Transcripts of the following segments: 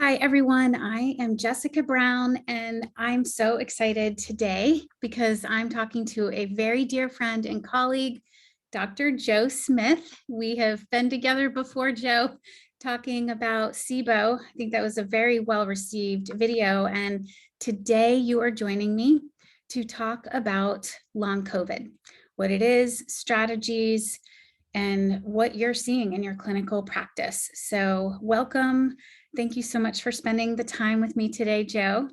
Hi, everyone. I am Jessica Brown, and I'm so excited today because I'm talking to a very dear friend and colleague, Dr. Joe Smith. We have been together before, Joe, talking about SIBO. I think that was a very well-received video. And today you are joining me to talk about long COVID, what it is, strategies, and what you're seeing in your clinical practice. So welcome. Thank you so much for spending the time with me today, Joe.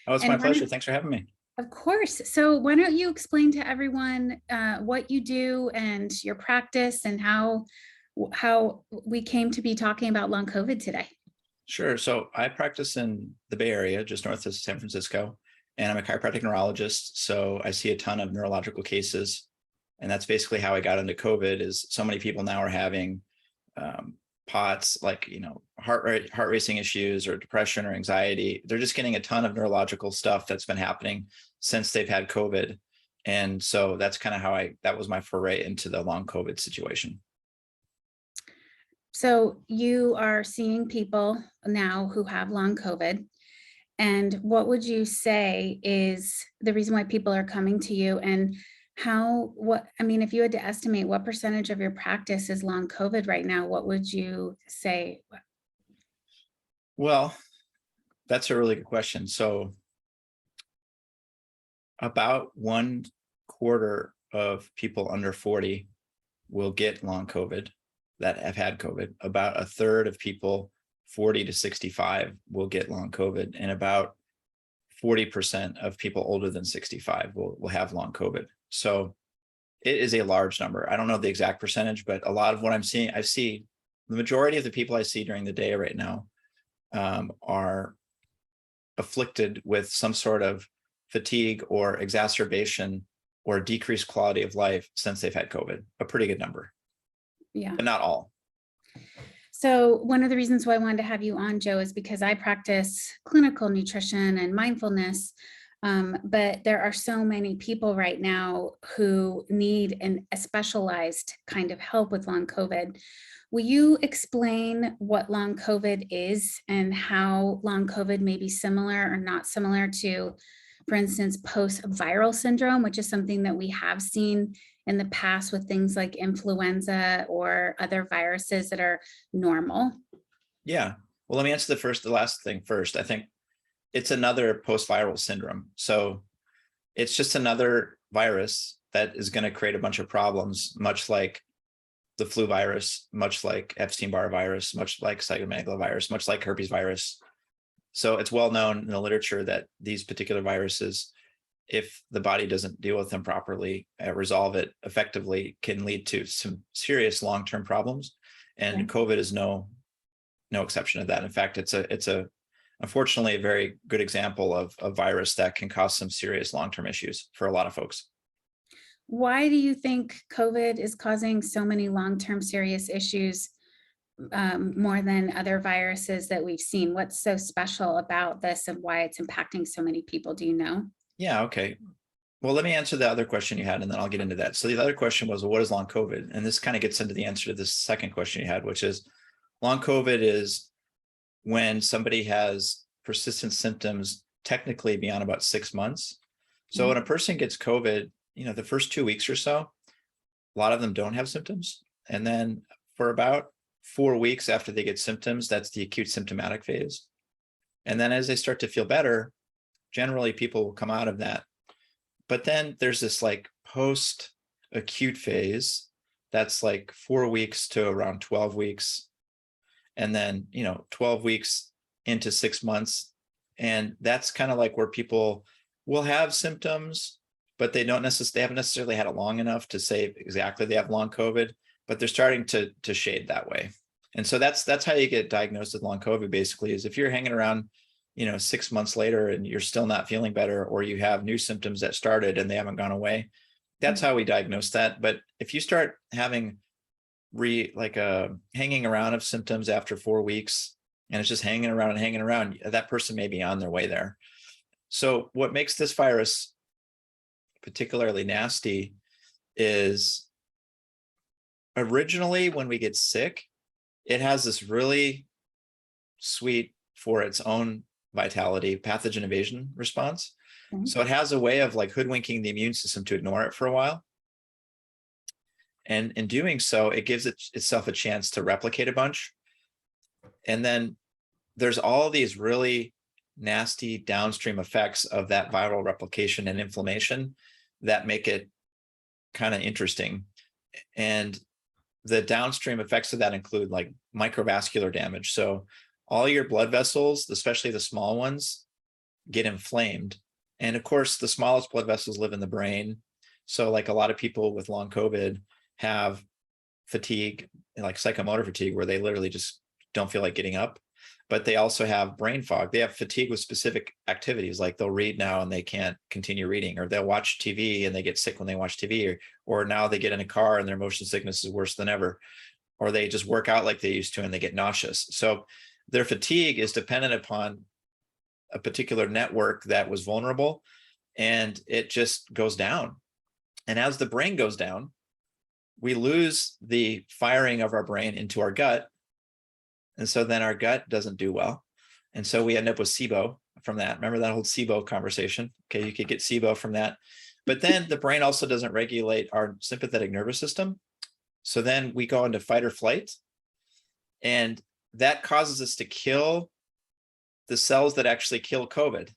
Oh, it's my And pleasure. Thanks for having me. of course. So why don't you explain to everyone what you do and your practice and how we came to be talking about long COVID today? Sure. So I practice in the Bay Area, just north of San Francisco, and I'm a chiropractic neurologist. So I see a ton of neurological cases. And that's basically how I got into COVID is so many people now are having POTS, like, heart racing issues or depression or anxiety. They're just getting a ton of neurological stuff that's been happening since they've had COVID. And so that's kind of that was my foray into the long COVID situation. So you are seeing people now who have long COVID. And what would you say is the reason why people are coming to you, and if you had to estimate what percentage of your practice is long COVID right now, what would you say? Well, that's a really good question. So about 1/4 of people under 40 will get long COVID that have had COVID. About a third of people 40 to 65 will get long COVID, and about 40% of people older than 65 will have long COVID. So it is a large number. I don't know the exact percentage, but a lot of what I'm seeing, I see the majority of the people I see during the day right now are afflicted with some sort of fatigue or exacerbation or decreased quality of life since they've had COVID. A pretty good number. Yeah. But not all. So one of the reasons why I wanted to have you on, Joe, is because I practice clinical nutrition and mindfulness. But there are so many people right now who need a specialized kind of help with long COVID. Will you explain what long COVID is and how long COVID may be similar or not similar to, for instance, post-viral syndrome, which is something that we have seen in the past with things like influenza or other viruses that are normal? Yeah. Well, let me answer the last thing first. I think it's another post-viral syndrome. So it's just another virus that is going to create a bunch of problems, much like the flu virus, much like Epstein-Barr virus, much like cytomegalovirus, much like herpes virus. So it's well known in the literature that these particular viruses, if the body doesn't deal with them properly, resolve it effectively, can lead to some serious long-term problems. And Yeah. COVID is no exception to that. In fact, it's a unfortunately a very good example of a virus that can cause some serious long-term issues for a lot of folks. Why do you think COVID is causing so many long-term serious issues more than other viruses that we've seen? What's so special about this and why it's impacting so many people? Do you know? Yeah, okay. Well, let me answer the other question you had, and then I'll get into that. So the other question was, well, what is long COVID? And this kind of gets into the answer to the second question you had, which is long COVID is when somebody has persistent symptoms technically beyond about 6 months. So when a person gets COVID, the first 2 weeks or so, a lot of them don't have symptoms. And then for about 4 weeks after they get symptoms, that's the acute symptomatic phase. And then as they start to feel better, generally people will come out of that. But then there's this like post-acute phase that's like 4 weeks to around 12 weeks. And then, 12 weeks into 6 months. And that's kind of like where people will have symptoms, but they haven't necessarily had it long enough to say exactly they have long COVID, but they're starting to shade that way. And so that's how you get diagnosed with long COVID, basically, is if you're hanging around, 6 months later and you're still not feeling better, or you have new symptoms that started and they haven't gone away. That's how we diagnose that. But if you start having hanging around of symptoms after 4 weeks, and it's just hanging around, that person may be on their way there. So what makes this virus particularly nasty is originally when we get sick, it has this really sweet for its own vitality, pathogen evasion response. Mhm. So it has a way of like hoodwinking the immune system to ignore it for a while. And in doing so, it gives itself a chance to replicate a bunch. And then there's all these really nasty downstream effects of that viral replication and inflammation that make it kind of interesting. And the downstream effects of that include like microvascular damage. So all your blood vessels, especially the small ones, get inflamed. And of course, the smallest blood vessels live in the brain. So like a lot of people with long COVID have fatigue, like psychomotor fatigue, where they literally just don't feel like getting up. But they also have brain fog. They have fatigue with specific activities, like they'll read now and they can't continue reading, or they'll watch TV and they get sick when they watch TV, or now they get in a car and their motion sickness is worse than ever, or they just work out like they used to and they get nauseous. So their fatigue is dependent upon a particular network that was vulnerable, and it just goes down. And as the brain goes down, we lose the firing of our brain into our gut. And so then our gut doesn't do well. And so we end up with SIBO from that. Remember that whole SIBO conversation? Okay, you could get SIBO from that. But then the brain also doesn't regulate our sympathetic nervous system. So then we go into fight or flight. And that causes us to kill the cells that actually kill COVID.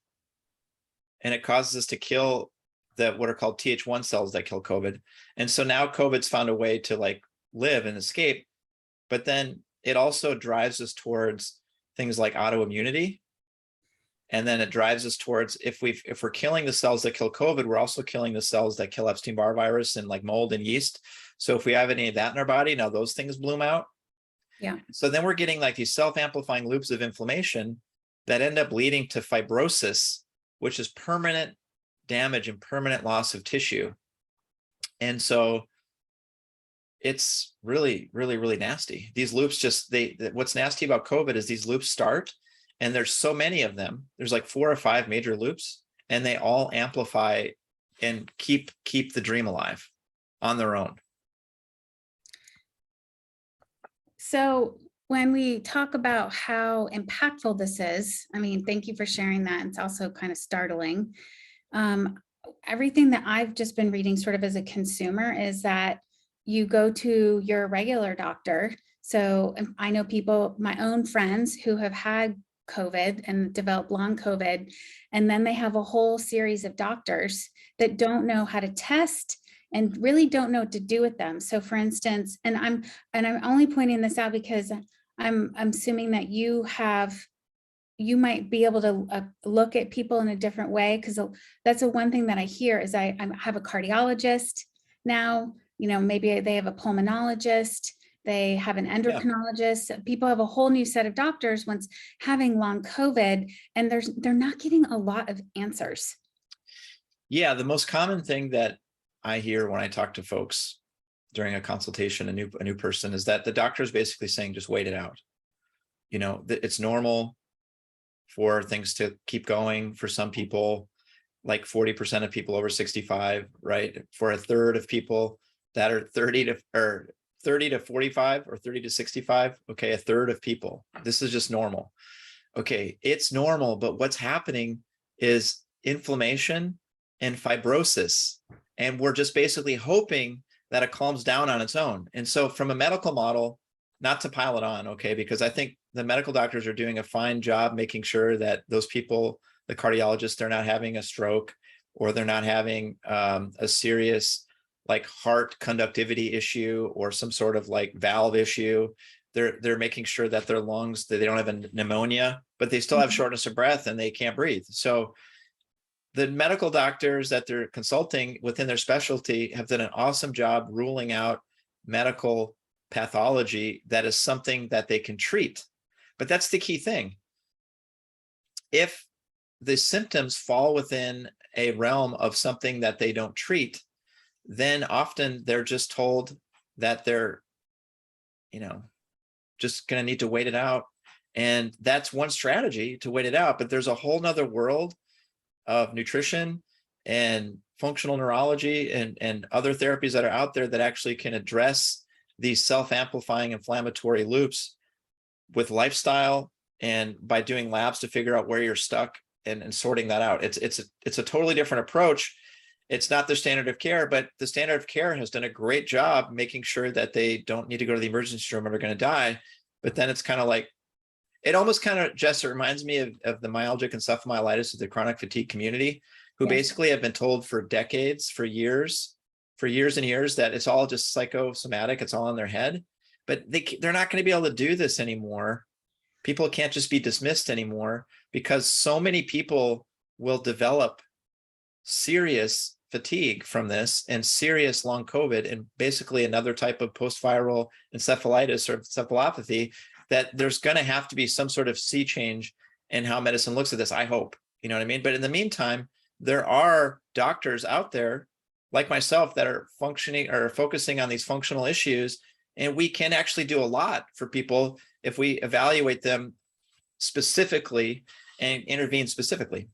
And it causes us to kill what are called Th1 cells that kill COVID. And so now COVID's found a way to like live and escape. But then it also drives us towards things like autoimmunity. And then it drives us towards, if we're killing the cells that kill COVID, we're also killing the cells that kill Epstein-Barr virus and like mold and yeast. So if we have any of that in our body, now those things bloom out. Yeah. So then we're getting like these self-amplifying loops of inflammation that end up leading to fibrosis, which is permanent damage and permanent loss of tissue. And so it's really, really, really nasty. These loops just, what's nasty about COVID is these loops start, and there's so many of them. There's like 4 or 5 major loops, and they all amplify and keep the dream alive on their own. So when we talk about how impactful this is, I mean, thank you for sharing that. It's also kind of startling. Everything that I've just been reading sort of as a consumer is that you go to your regular doctor. So I know people, my own friends who have had COVID and developed long COVID, and then they have a whole series of doctors that don't know how to test and really don't know what to do with them. So for instance, and I'm only pointing this out because I'm assuming that you might be able to look at people in a different way, because that's the one thing that I hear is I have a cardiologist now, maybe they have a pulmonologist, they have an endocrinologist. Yeah. People have a whole new set of doctors once having long COVID, and they're not getting a lot of answers. Yeah, the most common thing that I hear when I talk to folks during a consultation, a new person, is that the doctor is basically saying, just wait it out. It's normal for things to keep going for some people, like 40% of people over 65, right? For a third of people that are 30 to 45 or 30 to 65, okay, a third of people, this is just normal. Okay, it's normal, but what's happening is inflammation and fibrosis, and we're just basically hoping that it calms down on its own. And so from a medical model, not to pile it on, okay, because I think the medical doctors are doing a fine job making sure that those people, the cardiologists, they're not having a stroke, or they're not having a serious like heart conductivity issue or some sort of like valve issue. They're making sure that their lungs, that they don't have a pneumonia, but they still have shortness of breath and they can't breathe. So the medical doctors that they're consulting within their specialty have done an awesome job ruling out medical pathology that is something that they can treat. But that's the key thing. If the symptoms fall within a realm of something that they don't treat, then often they're just told that they're, just going to need to wait it out. And that's one strategy, to wait it out. But there's a whole nother world of nutrition and functional neurology and other therapies that are out there that actually can address these self-amplifying inflammatory loops with lifestyle and by doing labs to figure out where you're stuck and sorting that out. It's a totally different approach. It's not the standard of care, but the standard of care has done a great job making sure that they don't need to go to the emergency room or they're going to die. But then it's kind of like, it almost kind of just reminds me of the myalgic encephalomyelitis of the chronic fatigue community, who Yes. basically have been told for decades, for years and years, that it's all just psychosomatic, it's all in their head. But they're not going to be able to do this anymore. People can't just be dismissed anymore, because so many people will develop serious fatigue from this and serious long COVID and basically another type of post-viral encephalitis or encephalopathy, that there's going to have to be some sort of sea change in how medicine looks at this, I hope. You know what I mean? But in the meantime, there are doctors out there like myself that are functioning or focusing on these functional issues, and we can actually do a lot for people if we evaluate them specifically and intervene specifically.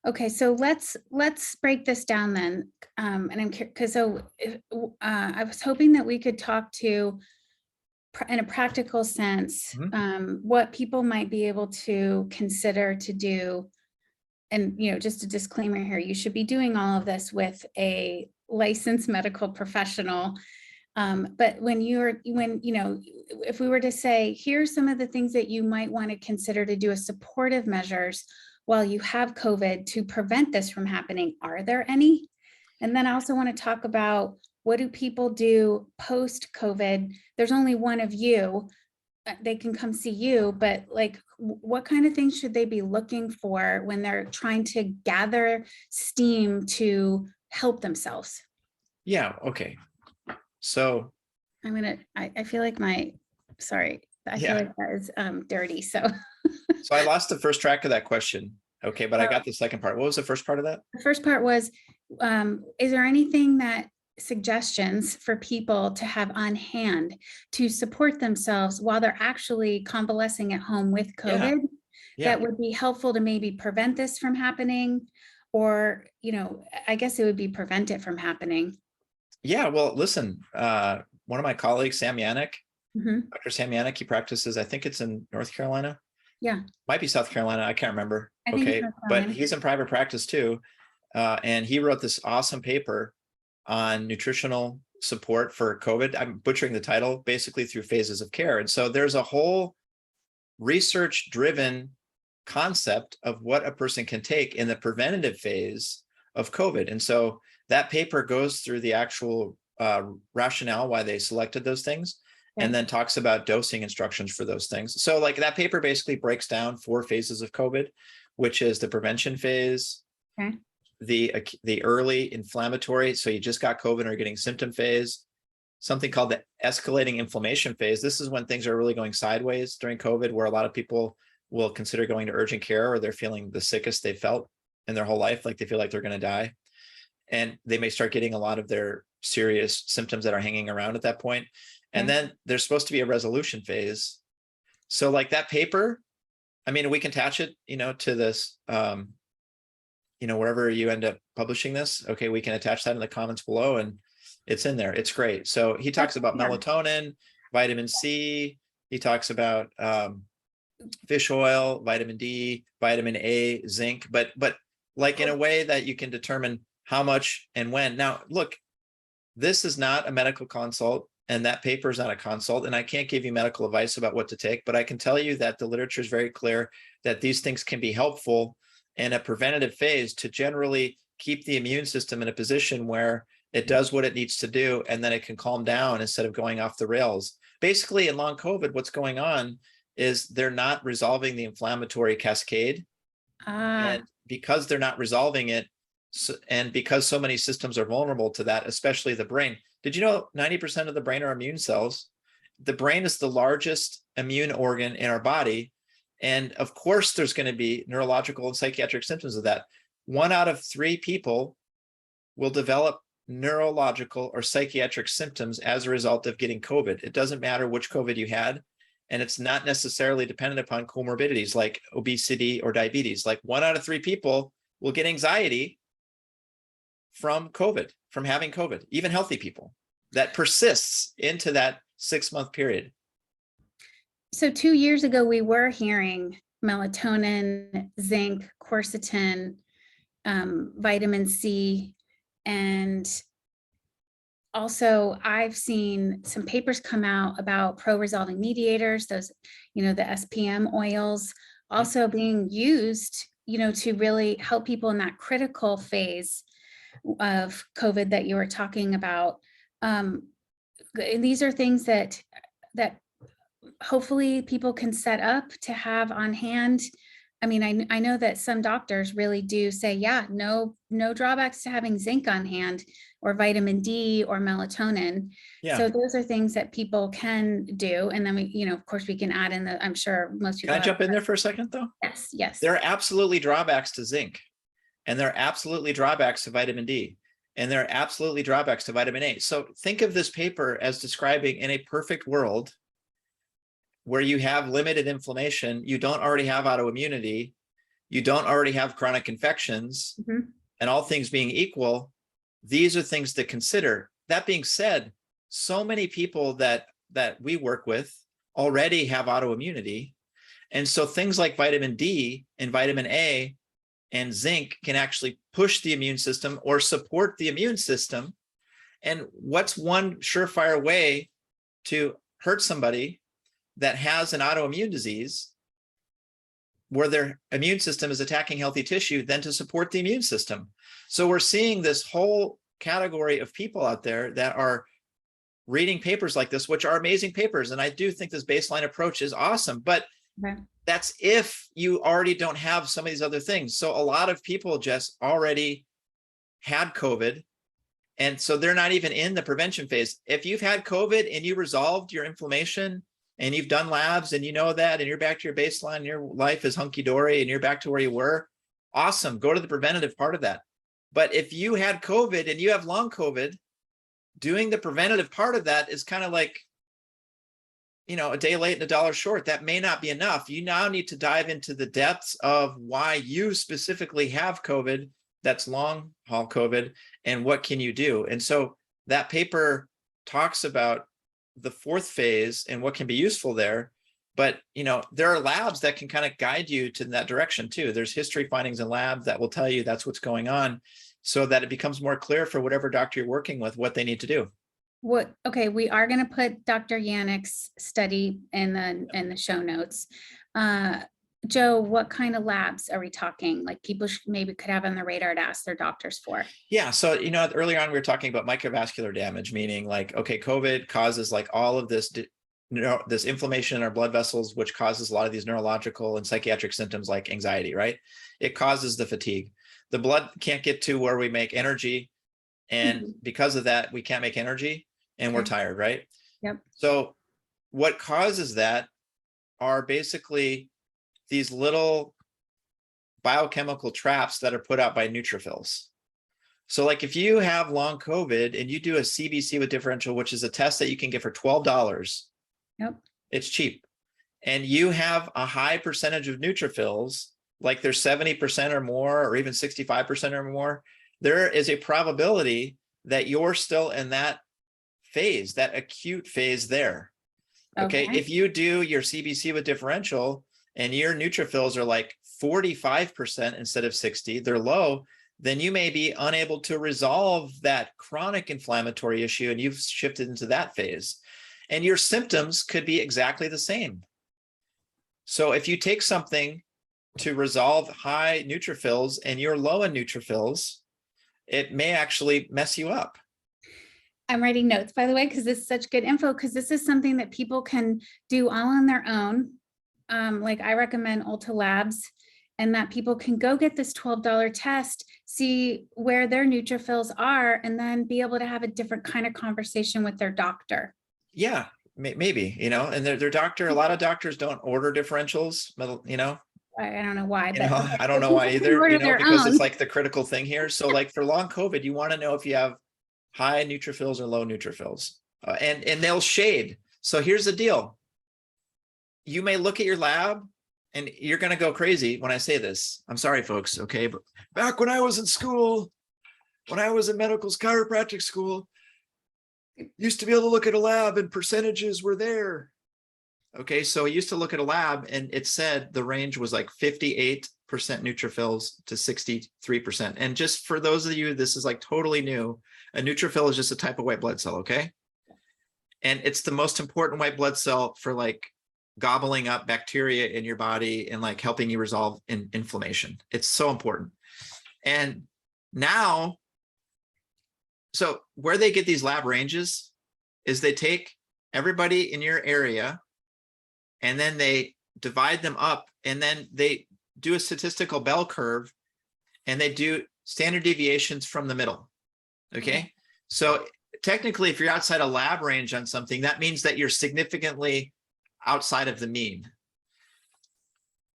Okay, so let's break this down then. And I'm because I was hoping that we could talk to in a practical sense, what people might be able to consider to do. And, just a disclaimer here, you should be doing all of this with a licensed medical professional. But if we were to say, here's some of the things that you might want to consider to do as supportive measures while you have COVID to prevent this from happening, are there any? And then I also want to talk about, what do people do post-COVID? There's only one of you. They can come see you, but like, what kind of things should they be looking for when they're trying to gather steam to help themselves? Yeah. Okay. So I feel like sorry, I feel like that is dirty. So I lost the first track of that question. Okay, but I got the second part. What was the first part of that? The first part was, is there anything suggestions for people to have on hand to support themselves while they're actually convalescing at home with COVID that would be helpful to maybe prevent this from happening? Or, I guess it would be prevent it from happening. Yeah, well, listen, one of my colleagues, Sam Yannick, Dr. Sam Yannick, he practices, I think it's in North Carolina. Yeah. Might be South Carolina. I can't remember. Okay. But he's in private practice too. And he wrote this awesome paper on nutritional support for COVID. I'm butchering the title, basically through phases of care. And so there's a whole research-driven concept of what a person can take in the preventative phase of COVID. And so that paper goes through the actual rationale why they selected those things, and then talks about dosing instructions for those things. So like that paper basically breaks down 4 phases of COVID, which is the prevention phase, the early inflammatory, so you just got COVID or getting symptom phase, something called the escalating inflammation phase. This is when things are really going sideways during COVID, where a lot of people will consider going to urgent care, or they're feeling the sickest they felt in their whole life, like they feel like they're going to die. And they may start getting a lot of their serious symptoms that are hanging around at that point. And then there's supposed to be a resolution phase. So like that paper, I mean, we can attach it, to this, wherever you end up publishing this. Okay, we can attach that in the comments below, and it's in there. It's great. So he talks about melatonin, vitamin C. He talks about fish oil, vitamin D, vitamin A, zinc, but like in a way that you can determine how much and when. Now, look, this is not a medical consult, and that paper is not a consult, and I can't give you medical advice about what to take, but I can tell you that the literature is very clear that these things can be helpful in a preventative phase to generally keep the immune system in a position where it does what it needs to do, and then it can calm down instead of going off the rails. Basically, in long COVID, what's going on is they're not resolving the inflammatory cascade. And because they're not resolving it, and because so many systems are vulnerable to that, especially the brain. Did you know 90% of the brain are immune cells? The brain is the largest immune organ in our body. And of course, there's going to be neurological and psychiatric symptoms of that. 1 out of 3 people will develop neurological or psychiatric symptoms as a result of getting COVID. It doesn't matter which COVID you had. And it's not necessarily dependent upon comorbidities like obesity or diabetes. Like 1 out of 3 people will get anxiety from COVID, from having COVID, even healthy people, that persists into that 6-month period. So 2 years ago, we were hearing melatonin, zinc, quercetin, vitamin C, and also I've seen some papers come out about pro-resolving mediators, those, the SPM oils also being used, to really help people in that critical phase of COVID that you were talking about. And these are things that hopefully people can set up to have on hand. I mean, I know that some doctors really do say, yeah, no drawbacks to having zinc on hand or vitamin D or melatonin. Yeah. So those are things that people can do. And then we, of course we can add in I'm sure most people. Can I jump in there for a second though? Yes, yes. There are absolutely drawbacks to zinc, and there are absolutely drawbacks to vitamin D, and there are absolutely drawbacks to vitamin A. So think of this paper as describing, in a perfect world where you have limited inflammation, you don't already have autoimmunity, you don't already have chronic infections, and all things being equal, these are things to consider. That being said, so many people that we work with already have autoimmunity. And so things like vitamin D and vitamin A and zinc can actually push the immune system or support the immune system. And what's one surefire way to hurt somebody that has an autoimmune disease where their immune system is attacking healthy tissue than to support the immune system? So we're seeing this whole category of people out there that are reading papers like this, which are amazing papers. And I do think this baseline approach is awesome, but that's if you already don't have some of these other things. So a lot of people just already had COVID, and so they're not even in the prevention phase. If you've had COVID and you resolved your inflammation and you've done labs and you know that, and you're back to your baseline, your life is hunky-dory and you're back to where you were, awesome, go to the preventative part of that. But if you had COVID and you have long COVID, doing the preventative part of that is kind of like, a day late and a dollar short. That may not be enough. You now need to dive into the depths of why you specifically have COVID, that's long haul COVID, and what can you do? And so that paper talks about the fourth phase and what can be useful there. But, there are labs that can kind of guide you to that direction too. There's history findings in labs that will tell you that's what's going on, so that it becomes more clear for whatever doctor you're working with, what they need to do. Okay, we are going to put Dr. Yannick's study in the show notes. Joe, what kind of labs are we talking? Like people maybe could have on the radar to ask their doctors for? Yeah. So, earlier on, we were talking about microvascular damage, meaning like, okay, COVID causes like all of this inflammation in our blood vessels, which causes a lot of these neurological and psychiatric symptoms like anxiety, right? It causes the fatigue. The blood can't get to where we make energy. And because of that, we can't make energy and we're tired, right? Yep. So what causes that are basically these little biochemical traps that are put out by neutrophils. So like if you have long COVID and you do a CBC with differential, which is a test that you can get for $12, it's cheap. And you have a high percentage of neutrophils, like there's 70% or more, or even 65% or more, there is a probability that you're still in that phase, that acute phase there. Okay. If you do your CBC with differential and your neutrophils are like 45% instead of 60, they're low, then you may be unable to resolve that chronic inflammatory issue and you've shifted into that phase. And your symptoms could be exactly the same. So if you take something to resolve high neutrophils and you're low in neutrophils, it may actually mess you up. I'm writing notes, by the way, because this is such good info, because this is something that people can do all on their own. Like I recommend Ulta Labs, and that people can go get this $12 test, see where their neutrophils are, and then be able to have a different kind of conversation with their doctor. Yeah, maybe, and their doctor, a lot of doctors don't order differentials, I don't know why, but I don't know why either, because it's like the critical thing here. So like for long COVID, you want to know if you have high neutrophils or low neutrophils, and they'll shade. So here's the deal. You may look at your lab and you're going to go crazy when I say this. I'm sorry, folks. Okay. But back when I was in school, when I was in medical chiropractic school, used to be able to look at a lab and percentages were there. Okay, so I used to look at a lab and it said the range was like 58% neutrophils to 63%. And just for those of you, this is like totally new. A neutrophil is just a type of white blood cell, okay? And it's the most important white blood cell for like gobbling up bacteria in your body and like helping you resolve inflammation. It's so important. And now, so where they get these lab ranges is they take everybody in your area and then they divide them up and then they do a statistical bell curve and they do standard deviations from the middle. Okay. So technically, if you're outside a lab range on something, that means that you're significantly outside of the mean,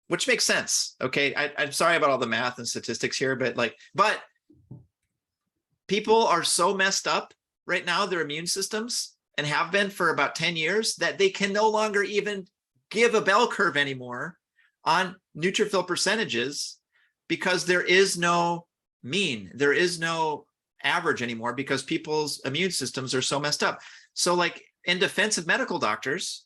which makes sense. Okay. I'm sorry about all the math and statistics here, but people are so messed up right now, their immune systems, and have been for about 10 years, that they can no longer even give a bell curve anymore on neutrophil percentages because there is no mean, there is no average anymore because people's immune systems are so messed up. So like in defense of medical doctors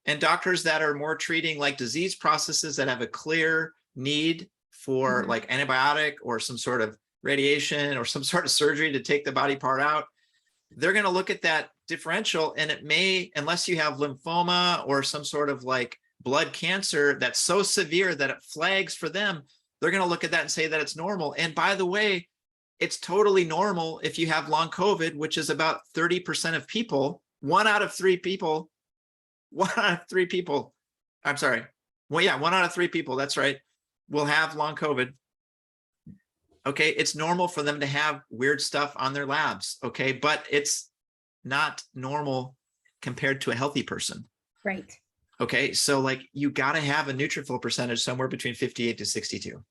and doctors that are more treating like disease processes that have a clear need for like antibiotic or some sort of radiation or some sort of surgery to take the body part out, they're going to look at that differential, and it may, unless you have lymphoma or some sort of like blood cancer that's so severe that it flags for them, they're going to look at that and say that it's normal. And by the way, it's totally normal if you have long COVID, which is about 30% of people, one out of three people, I'm sorry. Well, yeah, one out of three people, that's right, will have long COVID. Okay, it's normal for them to have weird stuff on their labs, okay, but it's not normal compared to a healthy person. Right. Okay, so like you got to have a neutrophil percentage somewhere between 58 to 62.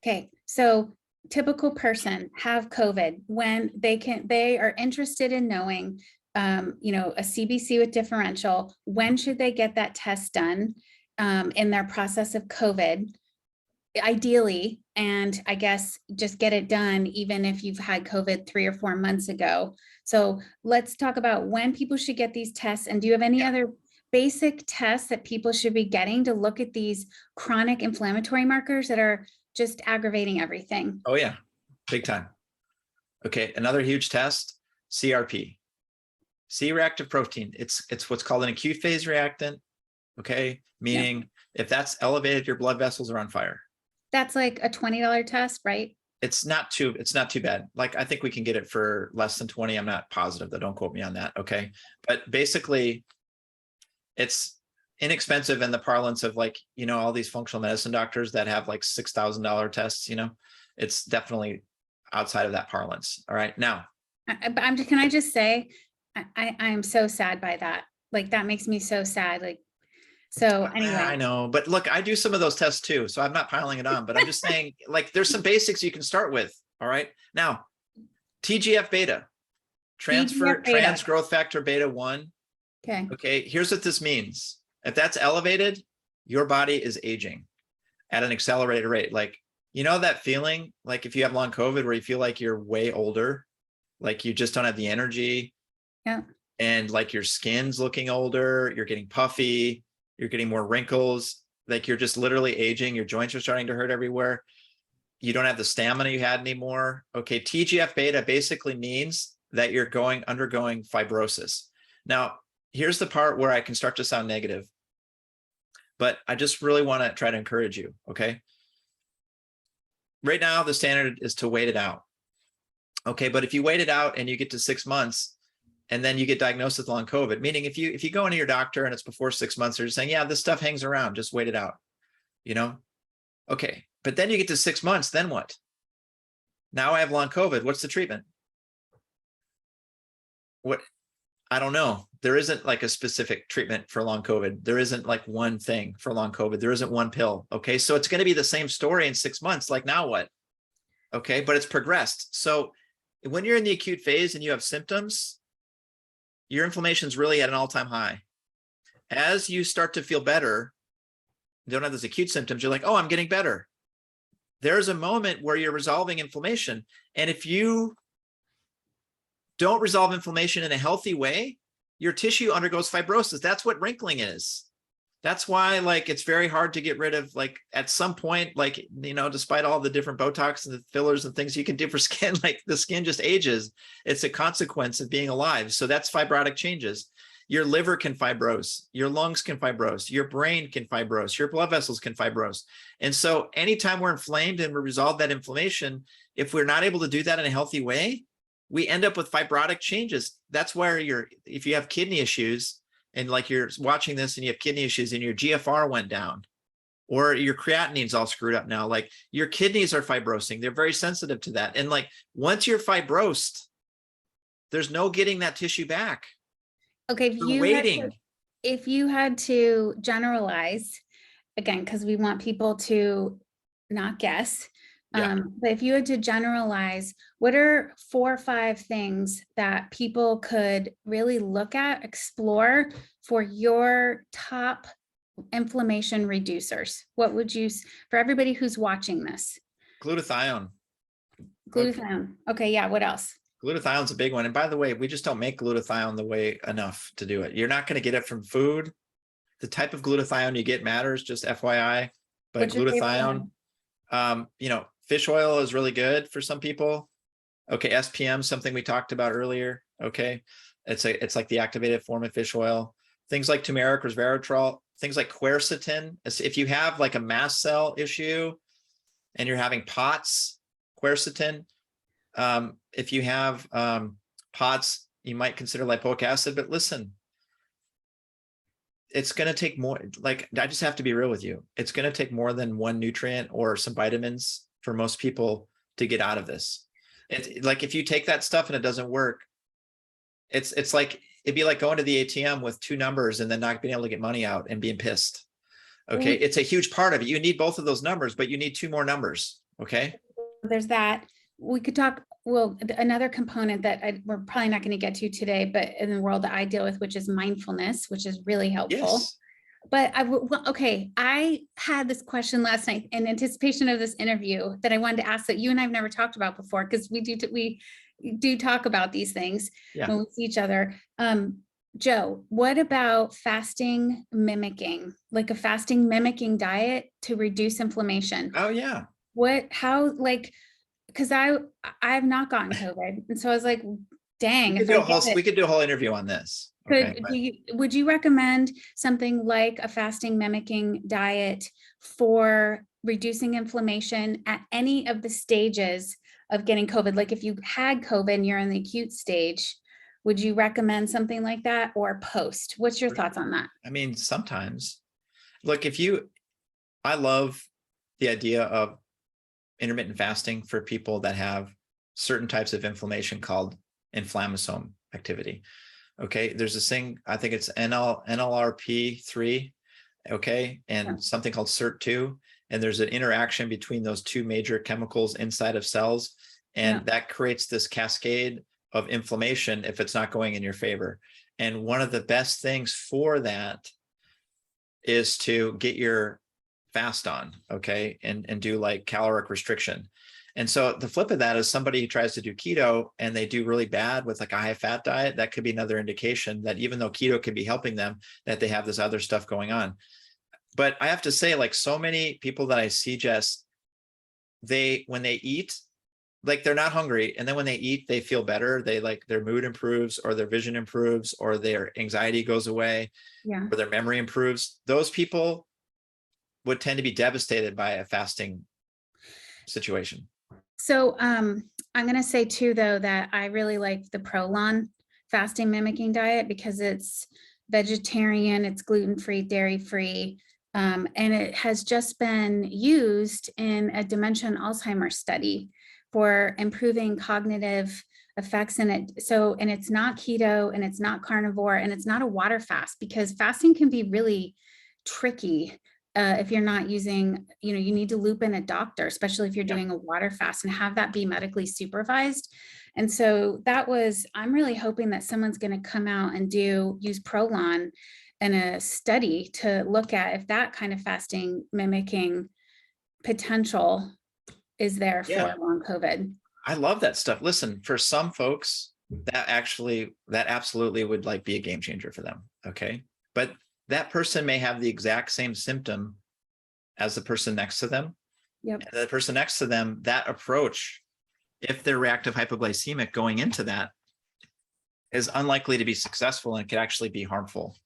Okay, so typical person have COVID when they are interested in knowing, a CBC with differential. When should they get that test done in their process of COVID? Ideally, and I guess just get it done even if you've had COVID 3 or 4 months ago. So let's talk about when people should get these tests. And do you have any other basic tests that people should be getting to look at these chronic inflammatory markers that are just aggravating everything? Oh yeah, big time. Okay, another huge test, CRP, C-reactive protein. It's what's called an acute phase reactant. Okay, meaning if that's elevated, your blood vessels are on fire. That's like a $20 test, right? It's not too bad. Like I think we can get it for less than 20. I'm not positive though. Don't quote me on that. Okay. But basically it's inexpensive in the parlance of like, all these functional medicine doctors that have like $6,000 tests, it's definitely outside of that parlance. All right. Now, can I just say, I am so sad by that. Like that makes me so sad. Like, so anyway. I know, but look, I do some of those tests too, so I'm not piling it on, but I'm just saying like there's some basics you can start with. All right. Now, TGF beta, trans growth factor beta 1. Okay. Okay. Here's what this means. If that's elevated, your body is aging at an accelerated rate. Like, that feeling, like if you have long COVID where you feel like you're way older, like you just don't have the energy. Yeah. And like your skin's looking older, you're getting puffy, you're getting more wrinkles, like you're just literally aging, your joints are starting to hurt everywhere. You don't have the stamina you had anymore. Okay, TGF beta basically means that you're undergoing fibrosis. Now, here's the part where I can start to sound negative, but I just really want to try to encourage you, okay? Right now, the standard is to wait it out. Okay, but if you wait it out and you get to 6 months, and then you get diagnosed with long COVID, meaning if you go into your doctor and it's before 6 months, they're just saying, yeah, this stuff hangs around, just wait it out, Okay, but then you get to 6 months, then what? Now I have long COVID, what's the treatment? What? I don't know. There isn't like a specific treatment for long COVID. There isn't like one thing for long COVID. There isn't one pill. Okay, so it's going to be the same story in 6 months, like now what? Okay, but it's progressed. So when you're in the acute phase and you have symptoms, your inflammation is really at an all-time high. As you start to feel better, you don't have those acute symptoms, you're like, oh, I'm getting better. There's a moment where you're resolving inflammation. And if you don't resolve inflammation in a healthy way, your tissue undergoes fibrosis. That's what wrinkling is. That's why, like, it's very hard to get rid of, like, at some point, like, you know, despite all the different Botox and the fillers and things you can do for skin, like the skin just ages. It's a consequence of being alive. So that's fibrotic changes. Your liver can fibrose, your lungs can fibrose, your brain can fibrose, your blood vessels can fibrose. And so anytime we're inflamed and we resolve that inflammation, if we're not able to do that in a healthy way, we end up with fibrotic changes. That's where if you have kidney issues, and like you're watching this and you have kidney issues and your GFR went down, or your creatinine's all screwed up now, like your kidneys are fibrosing. They're very sensitive to that. And like, once you're fibrosed, there's no getting that tissue back. Okay, You're waiting. if you had to generalize, again, because we want people to not guess, Yeah. but if you had to generalize, what are 4 or 5 things that people could really look at, explore for your top inflammation reducers? What would you, for everybody who's watching this? Glutathione. Glutathione. Okay, yeah, what else? Glutathione's a big one. And by the way, we just don't make glutathione the way enough to do it. You're not going to get it from food. The type of glutathione you get matters, just FYI. But What's your favorite glutathione, you know, fish oil is really good for some people. Okay, SPM, something we talked about earlier. Okay, it's like the activated form of fish oil. Things like turmeric, resveratrol, things like quercetin. If you have like a mast cell issue and you're having POTS, quercetin. If you have POTS, you might consider lipoic acid. But listen, it's going to take more. Like, I just have to be real with you. It's going to take more than one nutrient or some vitamins for most people to get out of this. It's like, if you take that stuff and it doesn't work, it's like, it'd be like going to the ATM with 2 numbers and then not being able to get money out and being pissed. Okay. It's a huge part of it. You need both of those numbers, but you need 2 more numbers. Okay. There's that. We could talk, well, another component that we're probably not going to get to today, but in the world that I deal with, which is mindfulness, which is really helpful. Yes. But okay, I had this question last night in anticipation of this interview that I wanted to ask that you and I've never talked about before, because we do talk about these things when we see each other. Joe, what about fasting mimicking, like a fasting mimicking diet to reduce inflammation? Oh yeah. How, like, because I've not gotten COVID. And so I was like, dang, we could do a whole interview on this. Okay. Would you recommend something like a fasting mimicking diet for reducing inflammation at any of the stages of getting COVID? Like if you had COVID and you're in the acute stage, would you recommend something like that, or post? What's your thoughts on that? I mean, sometimes, look, I love the idea of intermittent fasting for people that have certain types of inflammation called inflammasome activity. Okay, there's this thing, I think it's NLRP3, okay, and something called SIRT2, and there's an interaction between those 2 major chemicals inside of cells, and that creates this cascade of inflammation if it's not going in your favor. And one of the best things for that is to get your fast on, okay, and do like caloric restriction. And so the flip of that is somebody who tries to do keto and they do really bad with like a high fat diet, that could be another indication that even though keto can be helping them, that they have this other stuff going on. But I have to say, like, so many people that I see, Jess, when they eat, like, they're not hungry, and then when they eat, they feel better. They, like, their mood improves, or their vision improves, or their anxiety goes away, or their memory improves. Those people would tend to be devastated by a fasting situation. So I'm going to say too, though, that I really like the Prolon fasting mimicking diet because it's vegetarian, it's gluten-free, dairy-free, and it has just been used in a dementia and Alzheimer's study for improving cognitive effects in it. So, and it's not keto, and it's not carnivore, and it's not a water fast, because fasting can be really tricky. If you're not using, you need to loop in a doctor, especially if you're doing a water fast, and have that be medically supervised. And so I'm really hoping that someone's going to come out and use Prolon in a study to look at if that kind of fasting mimicking potential is there for long COVID. I love that stuff. Listen, for some folks, that absolutely would like be a game changer for them. Okay. But that person may have the exact same symptom as the person next to them. Yep. And the person next to them, that approach, if they're reactive hypoglycemic going into that, is unlikely to be successful and could actually be harmful.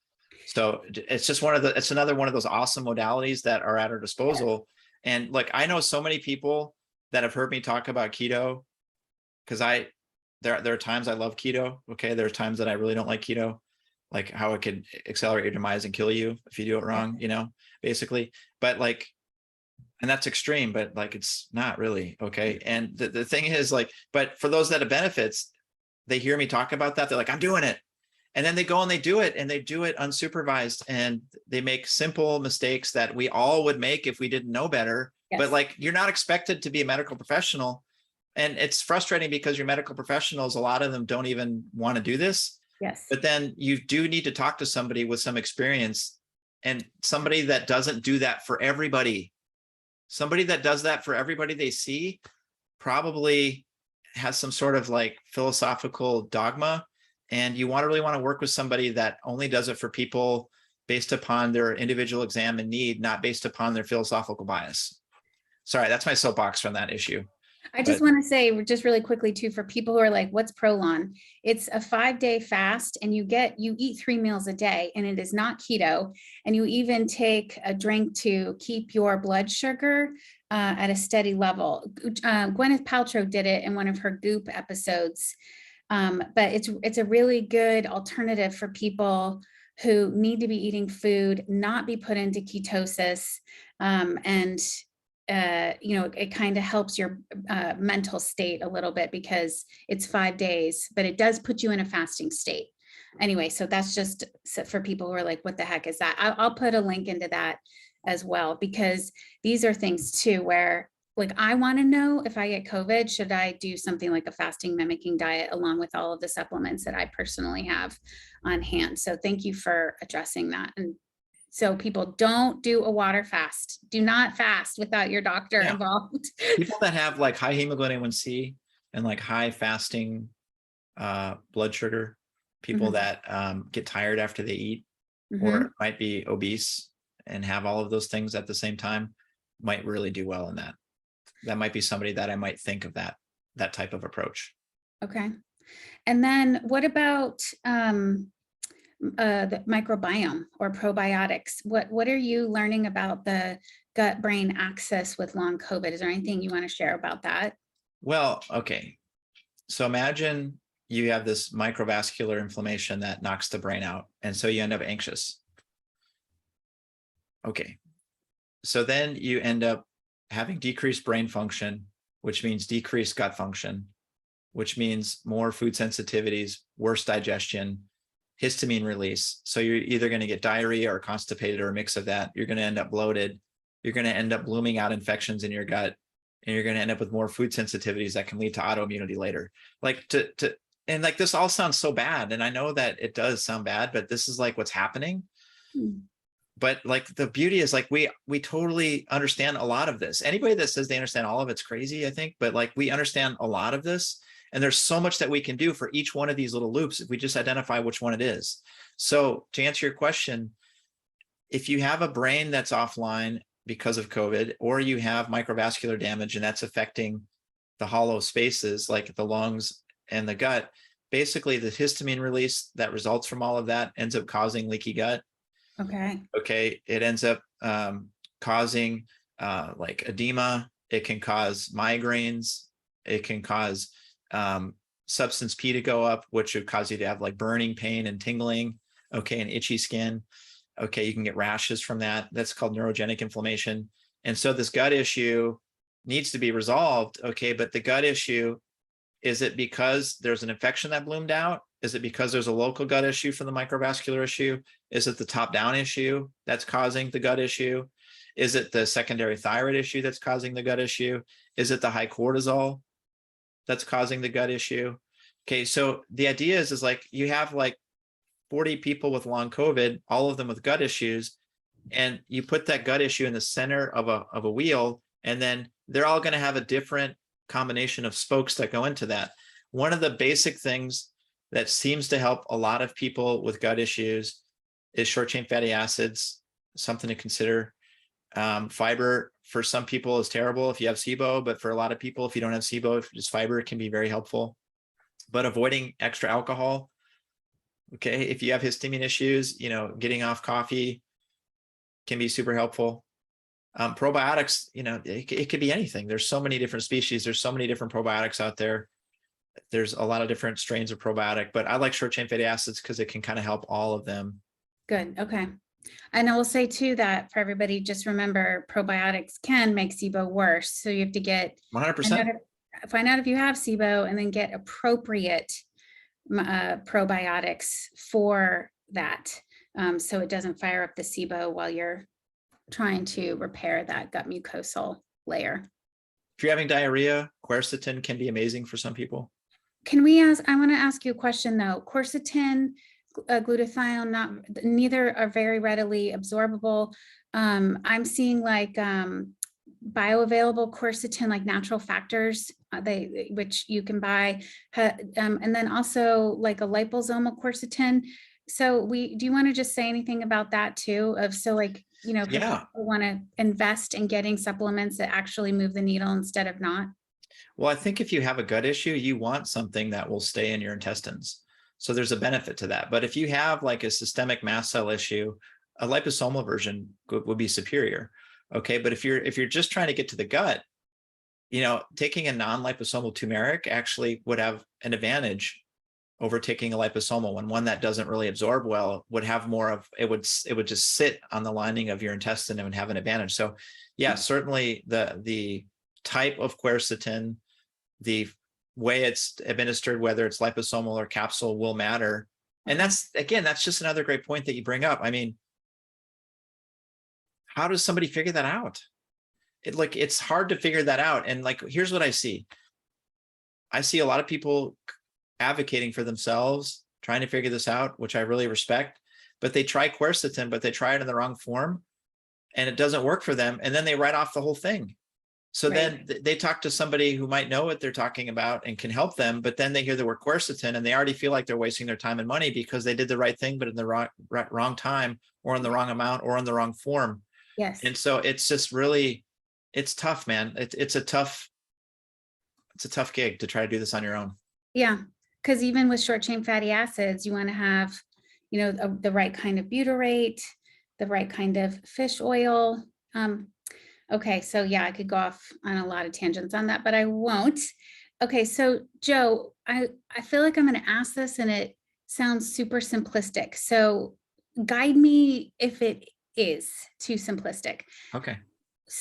So it's just it's another one of those awesome modalities that are at our disposal. And like, I know so many people that have heard me talk about keto, because there are times I love keto. Okay. There are times that I really don't like keto, like how it could accelerate your demise and kill you if you do it wrong, basically. But like, and that's extreme, but like, it's not really. Okay. And the thing is like, but for those that have benefits, they hear me talk about that. They're like, I'm doing it. And then they go and they do it unsupervised, and they make simple mistakes that we all would make if we didn't know better. Yes. But like, you're not expected to be a medical professional. And it's frustrating because your medical professionals, a lot of them don't even want to do this. Yes. But then you do need to talk to somebody with some experience, and somebody that doesn't do that for everybody. Somebody that does that for everybody they see probably has some sort of like philosophical dogma. And you really want to work with somebody that only does it for people based upon their individual exam and need, not based upon their philosophical bias. Sorry, that's my soapbox from that issue. I just want to say just really quickly too, for people who are like, what's Prolon? It's a 5-day fast, and you eat 3 meals a day, and it is not keto. And you even take a drink to keep your blood sugar at a steady level. Gwyneth Paltrow did it in one of her Goop episodes. But it's a really good alternative for people who need to be eating food, not be put into ketosis. It kind of helps your mental state a little bit because it's 5 days, but it does put you in a fasting state. Anyway, so that's just for people who are like, what the heck is that? I'll put a link into that as well, because these are things too, where like, I want to know if I get COVID, should I do something like a fasting mimicking diet along with all of the supplements that I personally have on hand? So thank you for addressing that. And so people don't do a water fast. Do not fast without your doctor involved. People that have like high hemoglobin A1C and like high fasting blood sugar, people that get tired after they eat, or might be obese and have all of those things at the same time, might really do well in that. That might be somebody that I might think of that type of approach. Okay. And then what about the microbiome or probiotics? What are you learning about the gut-brain axis with long COVID? Is there anything you want to share about that? Well, okay. So imagine you have this microvascular inflammation that knocks the brain out, and so you end up anxious. Okay. So then you end up having decreased brain function, which means decreased gut function, which means more food sensitivities, worse digestion, histamine release. So you're either going to get diarrhea or constipated or a mix of that. You're going to end up bloated. You're going to end up blooming out infections in your gut, and you're going to end up with more food sensitivities that can lead to autoimmunity later. Like and like, this all sounds so bad. And I know that it does sound bad, but this is like what's happening. But like, the beauty is like, we totally understand a lot of this. Anybody that says they understand all of it's crazy, I think, but like, we understand a lot of this, and there's so much that we can do for each one of these little loops if we just identify which one it is. So to answer your question, if you have a brain that's offline because of COVID, or you have microvascular damage and that's affecting the hollow spaces like the lungs and the gut, basically the histamine release that results from all of that ends up causing leaky gut. Okay. It ends up causing like edema. It can cause migraines. It can cause substance P to go up, which would cause you to have like burning pain and tingling. Okay. And itchy skin. Okay. You can get rashes from that. That's called neurogenic inflammation. And so this gut issue needs to be resolved. Okay. But the gut issue, is it because there's an infection that bloomed out? Is it because there's a local gut issue from the microvascular issue? Is it the top-down issue that's causing the gut issue? Is it the secondary thyroid issue that's causing the gut issue? Is it the high cortisol that's causing the gut issue? Okay, so the idea is like, you have like 40 people with long COVID, all of them with gut issues, and you put that gut issue in the center of a wheel, and then they're all going to have a different combination of spokes that go into that. One of the basic things that seems to help a lot of people with gut issues is short chain fatty acids something to consider. Fiber for some people is terrible if you have SIBO, but for a lot of people, if you don't have SIBO, just fiber can be very helpful. But avoiding extra alcohol, okay, if you have histamine issues, getting off coffee can be super helpful. Probiotics, it could be anything. There's so many different species. There's so many different probiotics out there. There's a lot of different strains of probiotic, but I like short chain fatty acids because it can kind of help all of them. Good. Okay. And I will say too that for everybody, just remember probiotics can make SIBO worse. So you have to get 100%. find out if you have SIBO and then get appropriate probiotics for that. So it doesn't fire up the SIBO while you're trying to repair that gut mucosal layer. If you're having diarrhea, quercetin can be amazing for some people. I want to ask you a question though. Quercetin, glutathione, neither are very readily absorbable. I'm seeing like bioavailable quercetin, like natural factors, which you can buy, and then also like a liposomal quercetin. So do you want to just say anything about that too? If people want to invest in getting supplements that actually move the needle instead of not. Well, I think if you have a gut issue, you want something that will stay in your intestines. So there's a benefit to that. But if you have like a systemic mast cell issue, a liposomal version would be superior. Okay. But if you're just trying to get to the gut, taking a non-liposomal turmeric actually would have an advantage over taking a liposomal one that doesn't really absorb well, would have more of it would just sit on the lining of your intestine and would have an advantage. So yeah, certainly the type of quercetin, the way it's administered, whether it's liposomal or capsule, will matter. And that's just another great point that you bring up. I mean, how does somebody figure that out? It's hard to figure that out. And here's what I see. I see a lot of people advocating for themselves, trying to figure this out, which I really respect, but they try quercetin, but they try it in the wrong form and it doesn't work for them. And then they write off the whole thing. So then they talk to somebody who might know what they're talking about and can help them, but then they hear the word quercetin and they already feel like they're wasting their time and money because they did the right thing, but in the wrong time or in the wrong amount or in the wrong form. Yes. And so it's just really, it's tough, man. It's a tough gig to try to do this on your own. Yeah. Because even with short chain fatty acids, you want to have, the right kind of butyrate, the right kind of fish oil. Okay, so yeah, I could go off on a lot of tangents on that, but I won't. Okay, so Joe, I feel like I'm going to ask this and it sounds super simplistic. So guide me if it is too simplistic. Okay.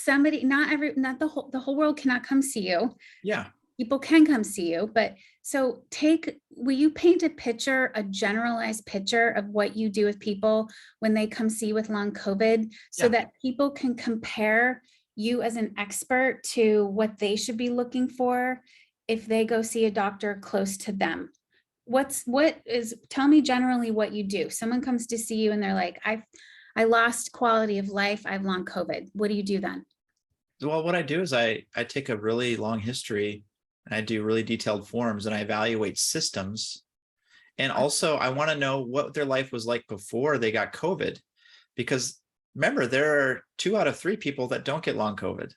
Not the whole world cannot come see you. Yeah. People can come see you, but will you paint a generalized picture of what you do with people when they come see you with long COVID so that people can compare you as an expert to what they should be looking for if they go see a doctor close to them? Tell me generally what you do. Someone comes to see you and they're like, I lost quality of life. I have long COVID. What do you do then? Well, what I do is I take a really long history and I do really detailed forms and I evaluate systems. And also I want to know what their life was like before they got COVID, because remember, there are 2 out of 3 people that don't get long COVID.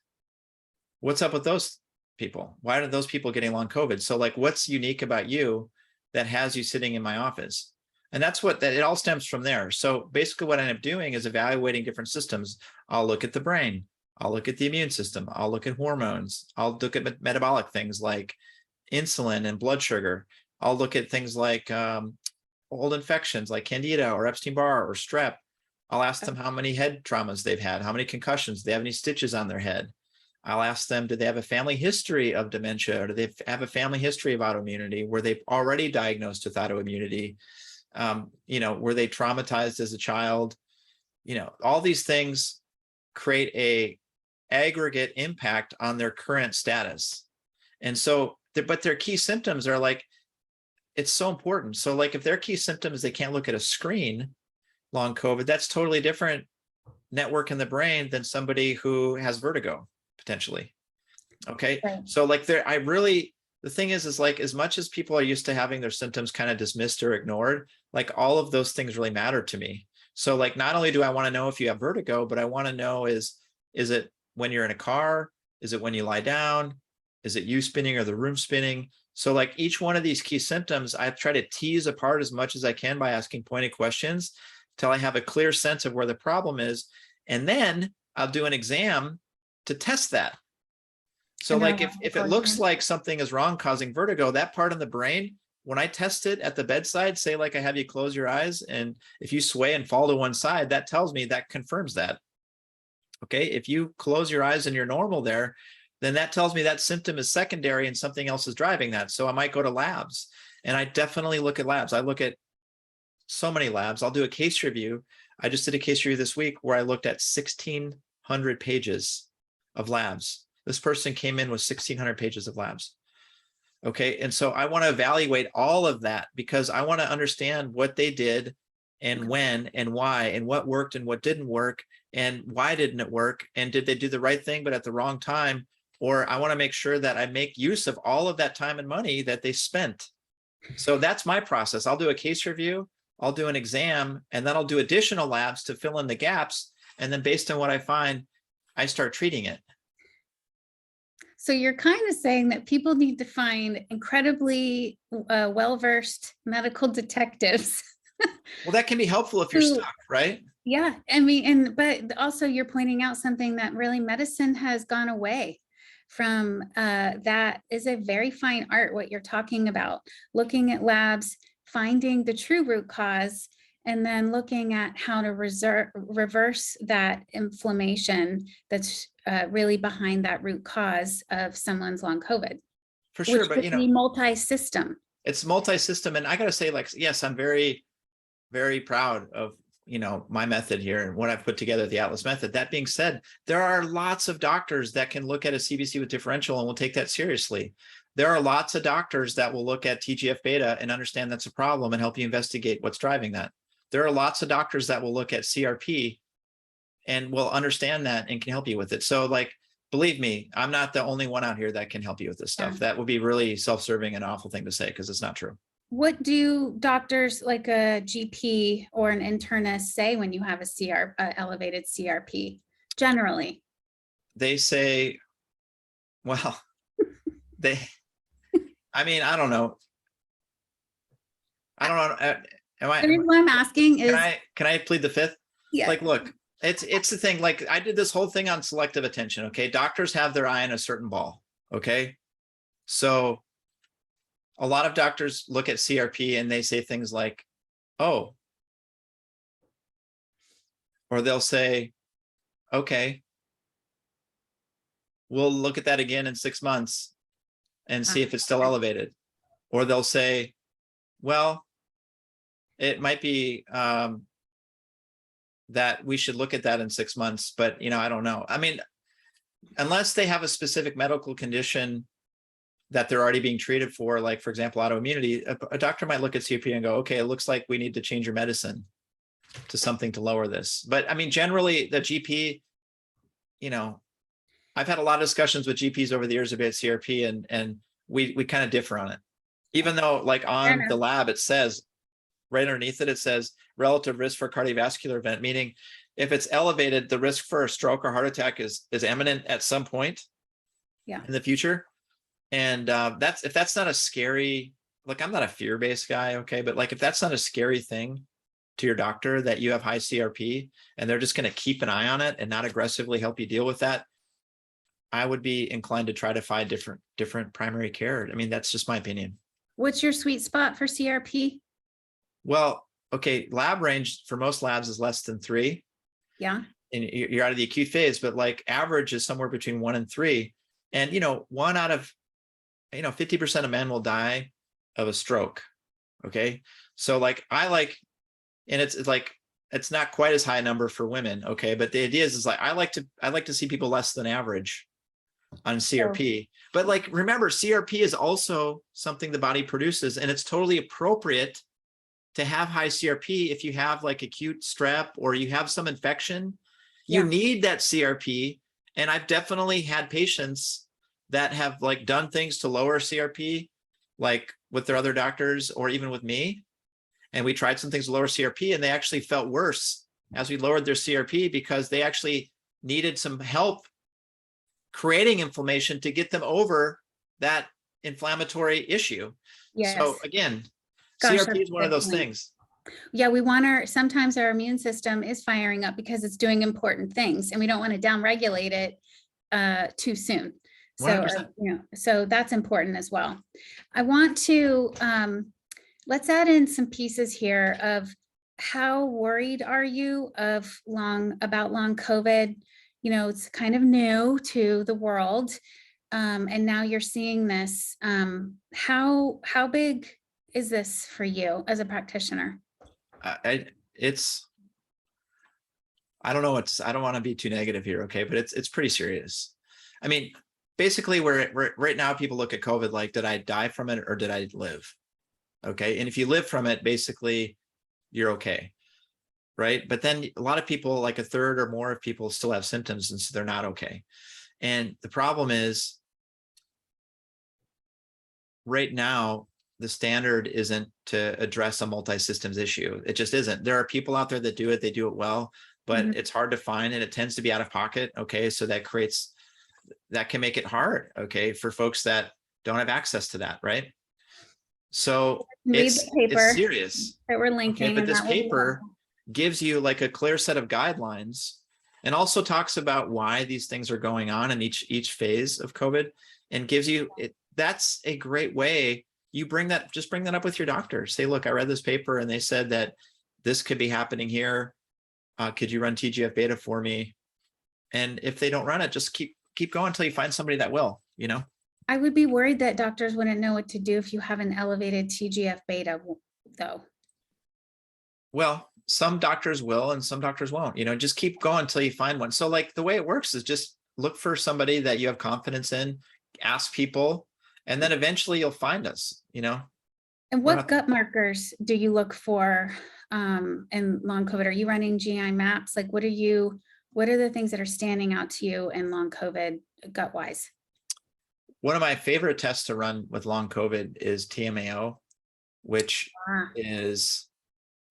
What's up with those people? Why are those people getting long COVID? So what's unique about you that has you sitting in my office? And it all stems from there. So basically what I end up doing is evaluating different systems. I'll look at the brain. I'll look at the immune system. I'll look at hormones. I'll look at metabolic things like insulin and blood sugar. I'll look at things like old infections like Candida or Epstein-Barr or strep. I'll ask them how many head traumas they've had, how many concussions, do they have any stitches on their head. I'll ask them, do they have a family history of dementia, or do they have a family history of autoimmunity? Were they already diagnosed with autoimmunity? Were they traumatized as a child? All these things create a aggregate impact on their current status. And so, but their key symptoms are it's so important. So if their key symptoms, they can't look at a screen, long COVID, that's totally different network in the brain than somebody who has vertigo potentially. Okay. Right. So the thing is as much as people are used to having their symptoms kind of dismissed or ignored, all of those things really matter to me. So like, not only do I want to know if you have vertigo, but I want to know is it when you're in a car? Is it when you lie down? Is it you spinning or the room spinning? So like each one of these key symptoms, I try to tease apart as much as I can by asking pointed questions till I have a clear sense of where the problem is. And then I'll do an exam to test that. So like if it looks like something is wrong causing vertigo, that part in the brain, when I test it at the bedside, say like I have you close your eyes, and if you sway and fall to one side, that tells me, that confirms that. Okay, if you close your eyes and you're normal there, then that tells me that symptom is secondary and something else is driving that. So I might go to labs, and I definitely look at labs. I look at so many labs. I'll do a case review. I just did a case review this week where I looked at 1,600 pages of labs. This person came in with 1,600 pages of labs. Okay, and so I want to evaluate all of that because I want to understand what they did and when and why and what worked and what didn't work and why didn't it work and did they do the right thing but at the wrong time, or I want to make sure that I make use of all of that time and money that they spent. So that's my process. I'll do a case review, I'll do an exam, and then I'll do additional labs to fill in the gaps, and then based on what I find, I start treating it. So you're kind of saying that people need to find incredibly well-versed medical detectives. Well, that can be helpful if you're stuck, right? Yeah, I mean, but also you're pointing out something that really medicine has gone away from. That is a very fine art, what you're talking about, looking at labs, finding the true root cause, and then looking at how to reverse that inflammation that's really behind that root cause of someone's long COVID. For sure, which but could be multi-system. it's multi-system, and I got to say, like, yes, I'm very, very proud of my method here and what I've put together, the Atlas method. That being said, there are lots of doctors that can look at a CBC with differential and will take that seriously. There are lots of doctors that will look at TGF beta and understand that's a problem and help you investigate what's driving that. There are lots of doctors that will look at CRP and will understand that and can help you with it. So like, believe me, I'm not the only one out here that can help you with this stuff. Yeah. That would be really self-serving and an awful thing to say because it's not true. What do doctors like a GP or an internist say when you have a elevated CRP generally? They say, well, I mean, I don't know. I don't know. What I'm asking is, can I plead the fifth? yeah. Like, look, it's the thing. Like I did this whole thing on selective attention. Okay. Doctors have their eye on a certain ball. Okay. So a lot of doctors look at CRP and they say things like, oh, or they'll say, okay, we'll look at that again in 6 months and see if it's still elevated. Or they'll say, well, it might be that we should look at that in 6 months, but I don't know. I mean, unless they have a specific medical condition that they're already being treated for, like for example, autoimmunity, a doctor might look at CRP and go, okay, it looks like we need to change your medicine to something to lower this. But I mean, generally the GP, I've had a lot of discussions with GPs over the years about CRP and we kind of differ on it. Even though like on the lab, it says right underneath it, it says relative risk for cardiovascular event, meaning if it's elevated, the risk for a stroke or heart attack is imminent at some point in the future. And if that's not a scary, like I'm not a fear-based guy, okay, but like if that's not a scary thing to your doctor that you have high CRP and they're just going to keep an eye on it and not aggressively help you deal with that, I would be inclined to try to find different primary care. I mean, that's just my opinion. What's your sweet spot for CRP? Well, okay, lab range for most labs is less than 3. Yeah. And you're out of the acute phase, but like average is somewhere between 1 and 3. And, 1 out of 50% of men will die of a stroke. Okay. So like, and it's like, it's not quite as high a number for women. Okay. But the idea is like, I like to see people less than average on CRP, but like, remember CRP is also something the body produces, and it's totally appropriate to have high CRP. If you have like acute strep or you have some infection, you need that CRP. And I've definitely had patients that have like done things to lower CRP, like with their other doctors or even with me. And we tried some things to lower CRP and they actually felt worse as we lowered their CRP because they actually needed some help creating inflammation to get them over that inflammatory issue. Yes. So again, Gosh, CRP is one of those things. Yeah, we want sometimes our immune system is firing up because it's doing important things and we don't want to downregulate it too soon. So, 100%. so that's important as well. I want to, let's add in some pieces here of how worried are you about long COVID? It's kind of new to the world. And now you're seeing this. How big is this for you as a practitioner? I don't know. I don't want to be too negative here. Okay. But it's pretty serious. I mean, basically we're right now, people look at COVID like, did I die from it or did I live? Okay. And if you live from it, basically you're okay. Right. But then a lot of people, like a third or more of people still have symptoms and so they're not okay. And the problem is right now, the standard isn't to address a multi-systems issue. It just isn't. There are people out there that do it. They do it well, but it's hard to find and it tends to be out of pocket. Okay. So that can make it hard. Okay. For folks that don't have access to that. Right. So it's serious that we're linking. Okay, but this paper gives you like a clear set of guidelines and also talks about why these things are going on in each phase of COVID and gives you it. That's a great way. You just bring that up with your doctor. Say, look, I read this paper and they said that this could be happening here. Could you run TGF beta for me? And if they don't run it, just keep going until you find somebody that will, I would be worried that doctors wouldn't know what to do if you have an elevated TGF beta though. Well, some doctors will and some doctors won't, just keep going until you find one. So like the way it works is just look for somebody that you have confidence in, ask people, and then eventually you'll find us, And what gut markers do you look for in long COVID? Are you running GI maps? Like what are the things that are standing out to you in long COVID gut wise? One of my favorite tests to run with long COVID is TMAO, which is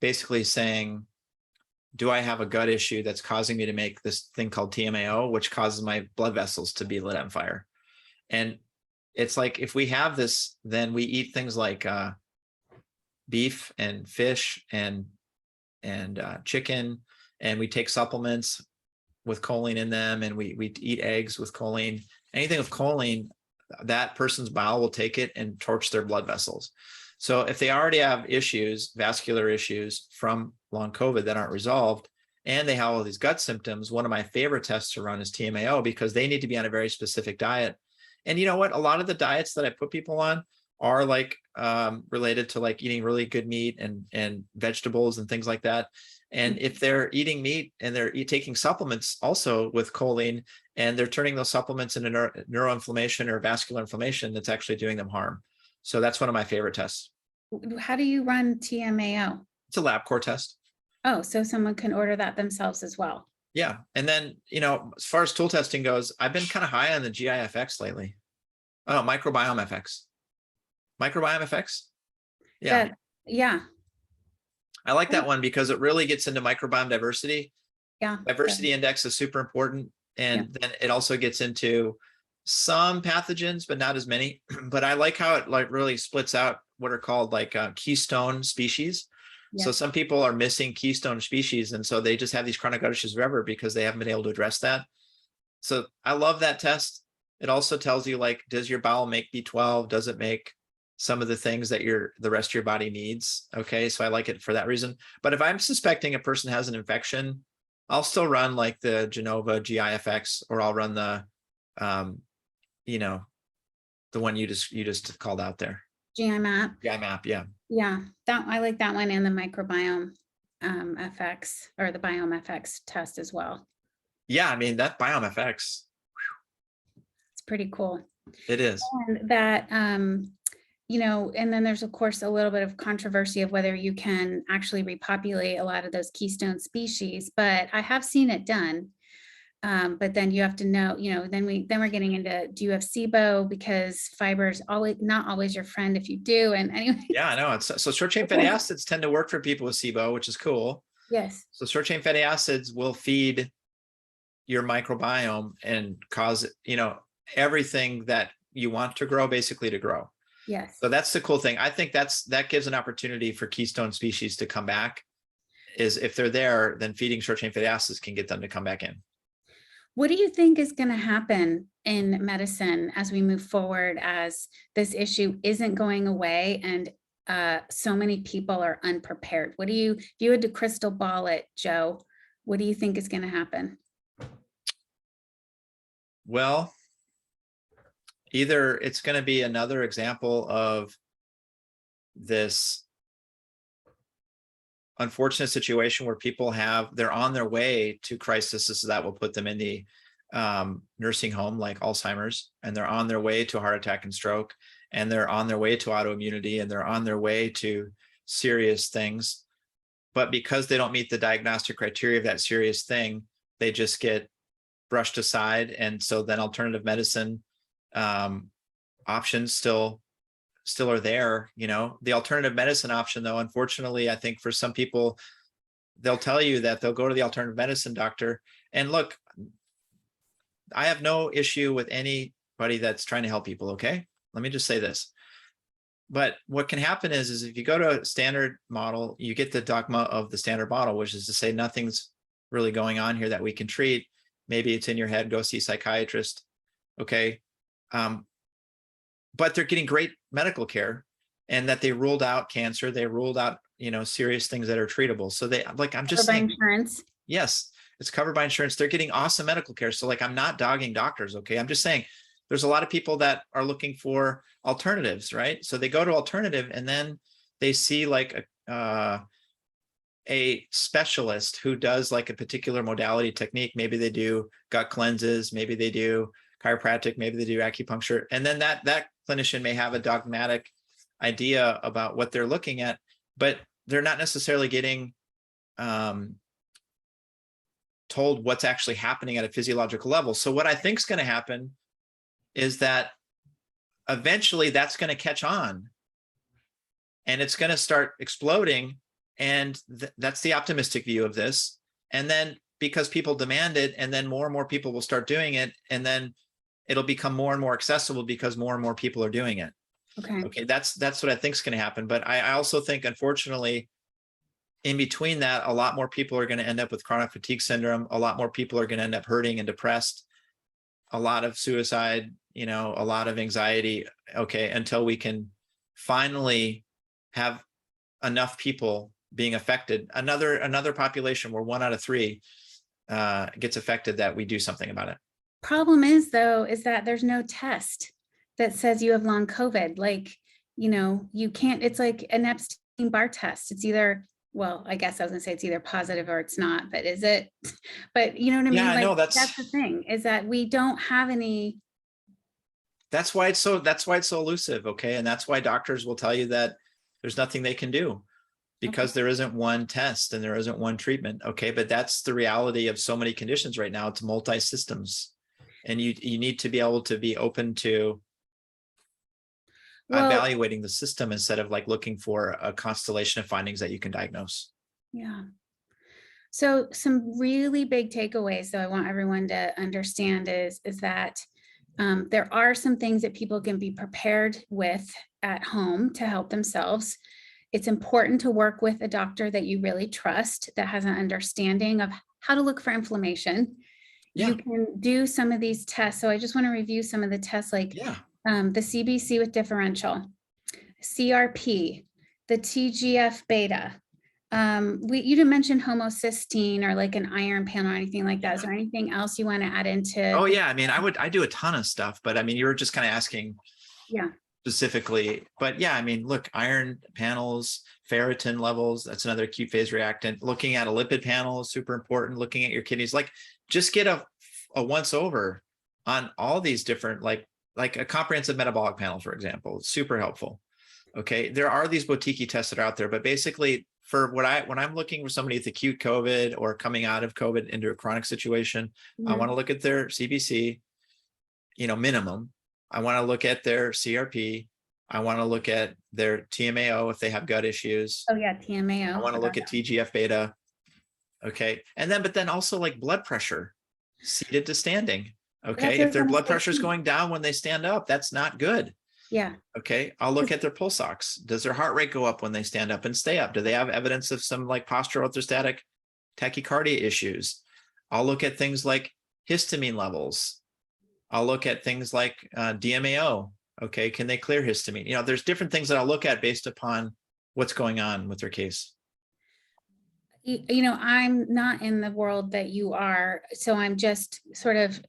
basically saying, do I have a gut issue that's causing me to make this thing called TMAO, which causes my blood vessels to be lit on fire? And it's like, if we have this, then we eat things like beef and fish and chicken, and we take supplements with choline in them, and we eat eggs with choline. Anything with choline, that person's bowel will take it and torch their blood vessels. So if they already have issues, vascular issues from long COVID that aren't resolved, and they have all these gut symptoms, one of my favorite tests to run is TMAO because they need to be on a very specific diet. And you know what? A lot of the diets that I put people on are like related to like eating really good meat and vegetables and things like that. And if they're eating meat and they're taking supplements also with choline, and they're turning those supplements into neuroinflammation or vascular inflammation, that's actually doing them harm. So that's one of my favorite tests. How do you run TMAO? It's a LabCorp test. Oh, so someone can order that themselves as well. Yeah. And then, as far as tool testing goes, I've been kind of high on the GIFX lately. Oh, microbiome FX. Microbiome FX? Yeah. Yeah. I like that one because it really gets into microbiome diversity. Yeah. Diversity index is super important. And then it also gets into some pathogens, but not as many. But I like how it like really splits out what are called like keystone species. So some people are missing keystone species. And so they just have these chronic gut issues forever because they haven't been able to address that. So I love that test. It also tells you like, does your bowel make B12? Does it make some of the things that the rest of your body needs? Okay. So I like it for that reason. But if I'm suspecting a person has an infection, I'll still run like the Genova GIFX, or I'll run the, the one you just called out there. GI map. GI map. Yeah. Yeah. I like that one, and the microbiome FX, or the biome FX test as well. Yeah. I mean, that biome FX. It's pretty cool. It is. And that, and then there's of course a little bit of controversy of whether you can actually repopulate a lot of those keystone species, but I have seen it done. But then you have to know, then we're getting into, do you have SIBO? Because fiber is not always your friend if you do. And anyway. Yeah, I know. So short chain fatty acids tend to work for people with SIBO, which is cool. Yes. So short chain fatty acids will feed your microbiome and cause, everything that you want to grow basically to grow. Yes. So that's the cool thing. I think that gives an opportunity for keystone species to come back. Is if they're there, then feeding short chain fatty acids can get them to come back in. What do you think is going to happen in medicine as we move forward, as this issue isn't going away and so many people are unprepared? What do you, if you had to crystal ball it, Joe, what do you think is going to happen? Well, either it's going to be another example of this unfortunate situation where people they're on their way to crisis that will put them in the nursing home, like Alzheimer's, and they're on their way to heart attack and stroke, and they're on their way to autoimmunity, and they're on their way to serious things. But because they don't meet the diagnostic criteria of that serious thing, they just get brushed aside. And so then alternative medicine options still are there. The alternative medicine option, though, unfortunately, I think for some people, they'll tell you that they'll go to the alternative medicine doctor. And look, I have no issue with anybody that's trying to help people. Okay. Let me just say this. But what can happen is if you go to a standard model, you get the dogma of the standard model, which is to say nothing's really going on here that we can treat. Maybe it's in your head, go see a psychiatrist. Okay. But they're getting great medical care, and that they ruled out cancer. They ruled out, serious things that are treatable. So I'm just saying, insurance. Yes, it's covered by insurance. They're getting awesome medical care. So I'm not dogging doctors. Okay. I'm just saying there's a lot of people that are looking for alternatives, right? So they go to alternative, and then they see a specialist who does a particular modality technique. Maybe they do gut cleanses, maybe they do chiropractic, maybe they do acupuncture. And then that clinician may have a dogmatic idea about what they're looking at, but they're not necessarily getting told what's actually happening at a physiological level. So what I think is going to happen is that eventually that's going to catch on, and it's going to start exploding. And that's the optimistic view of this. And then because people demand it, and then more and more people will start doing it, and then it'll become more and more accessible because more and more people are doing it. Okay. That's what I think is going to happen. But I also think, unfortunately, in between that, a lot more people are going to end up with chronic fatigue syndrome. A lot more people are going to end up hurting and depressed. A lot of suicide, a lot of anxiety. Okay. Until we can finally have enough people being affected, another population where 1 out of 3 gets affected, that we do something about it. Problem is, though, is that there's no test that says you have long COVID. You can't, it's like an Epstein-Barr test. It's either, well, I guess I was gonna say it's either positive or it's not, but is it? But you know what I mean? Yeah, I know, that's the thing, is that we don't have any. That's why it's so elusive. Okay. And that's why doctors will tell you that there's nothing they can do, because there isn't one test and there isn't one treatment. Okay. But that's the reality of so many conditions right now. It's multi-systems, and you need to be able to be open to evaluating the system instead of looking for a constellation of findings that you can diagnose. Yeah. So some really big takeaways that I want everyone to understand is that there are some things that people can be prepared with at home to help themselves. It's important to work with a doctor that you really trust, that has an understanding of how to look for inflammation. Yeah. You can do some of these tests. So I just want to review some of the tests, the CBC with differential, CRP, the TGF beta. You didn't mention homocysteine or an iron panel or anything like that. Is there anything else you want to add into? Oh yeah, I do a ton of stuff, but you were just kind of asking specifically. But yeah, look, iron panels, ferritin levels, that's another acute phase reactant. Looking at a lipid panel is super important. Looking at your kidneys, just get a once over on all these different, like a comprehensive metabolic panel, for example. It's super helpful. Okay, there are these boutique tests that are out there, but basically for when I'm looking for somebody with acute COVID or coming out of COVID into a chronic situation, I want to look at their CBC, minimum. I want to look at their CRP. I want to look at their TMAO if they have gut issues. Oh yeah, TMAO. I want to look at TGF beta. Okay. And then, but then also like blood pressure, seated to standing. That's Okay. what I If was their gonna blood say pressure is too. going down when they stand up, that's not good. Yeah. Okay. I'll look at their pulse ox. Does their heart rate go up when they stand up and stay up? Do they have evidence of some like postural orthostatic tachycardia issues? I'll look at things like histamine levels. I'll look at things like DMAO. Okay. Can they clear histamine? You know, there's different things that I'll look at based upon what's going on with their case. You know, I'm not in the world that you are, so I'm just sort of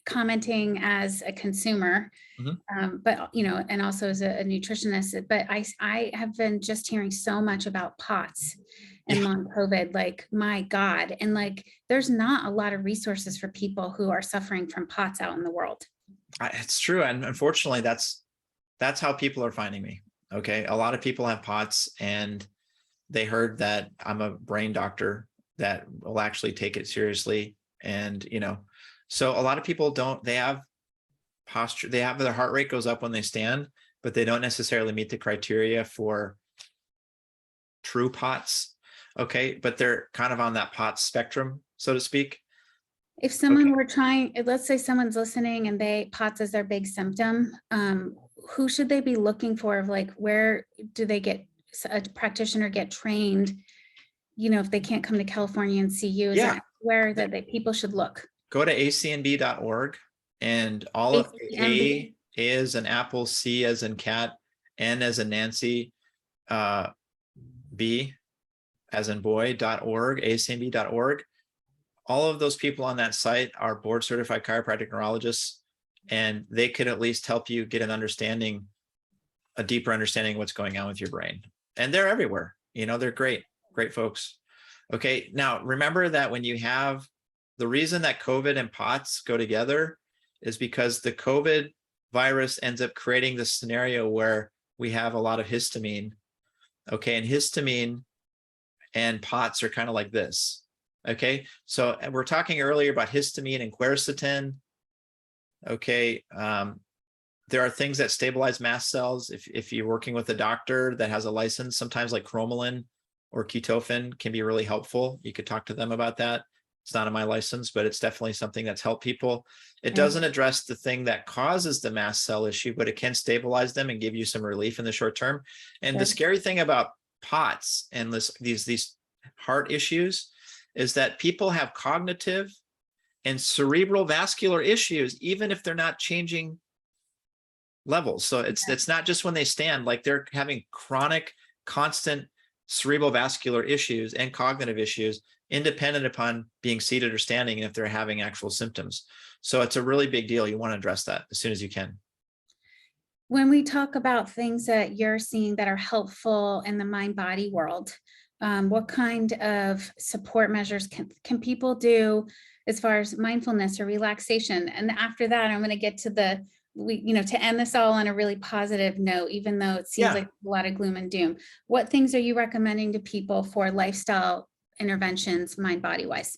commenting as a consumer. Mhm. But you know, and also as a nutritionist. But I have been just hearing so much about POTS and Yeah, long COVID. Like, my God, and like, there's not a lot of resources for people who are suffering from POTS out in the world. it's true. And unfortunately, that's how people are finding me. Okay. A lot of people have POTS and they heard that I'm a brain doctor that will actually take it seriously. And, you know, so a lot of people don't, they have posture, they have their heart rate goes up when they stand, but they don't necessarily meet the criteria for true POTS. Okay. But they're kind of on that POTS spectrum, so to speak. If Okay. someone were trying, let's say someone's listening and they POTS is their big symptom, who should they be looking for? Of like, where do they get a practitioner get trained? You know, if they can't come to California and see you, is Yeah. there where that people should look? Go to acnb.org and all of ACMB. A as an apple, C as in cat, N as in Nancy, B as in boy.org, acnb.org. All of those people on that site are board certified chiropractic neurologists, and they could at least help you get an understanding, a deeper understanding of what's going on with your brain. And they're everywhere. You know, they're great, great folks. Okay. Now, remember that when you have the reason that COVID and POTS go together is because the COVID virus ends up creating this scenario where we have a lot of histamine. Okay. And histamine and POTS are kind of like this. Okay. So we're talking earlier about histamine and quercetin. Okay. There are things that stabilize mast cells. If you're working with a doctor that has a license, sometimes like cromolyn or ketofen can be really helpful. You could talk to them about that. It's not on my license, but it's definitely something that's helped people. It doesn't address the thing that causes the mast cell issue, but it can stabilize them and give you some relief in the short term. And the scary thing about POTS and these heart issues is that people have cognitive and cerebral vascular issues, even if they're not changing levels. So it's not just when they stand, like they're having chronic, constant cerebral vascular issues and cognitive issues independent upon being seated or standing, and if they're having actual symptoms. So it's a really big deal. You want to address that as soon as you can. When we talk about things that you're seeing that are helpful in the mind body world, what kind of support measures can people do as far as mindfulness or relaxation? And after that, I'm going to get to to end this all on a really positive note, even though it seems like a lot of gloom and doom. What things are you recommending to people for lifestyle interventions, mind body wise?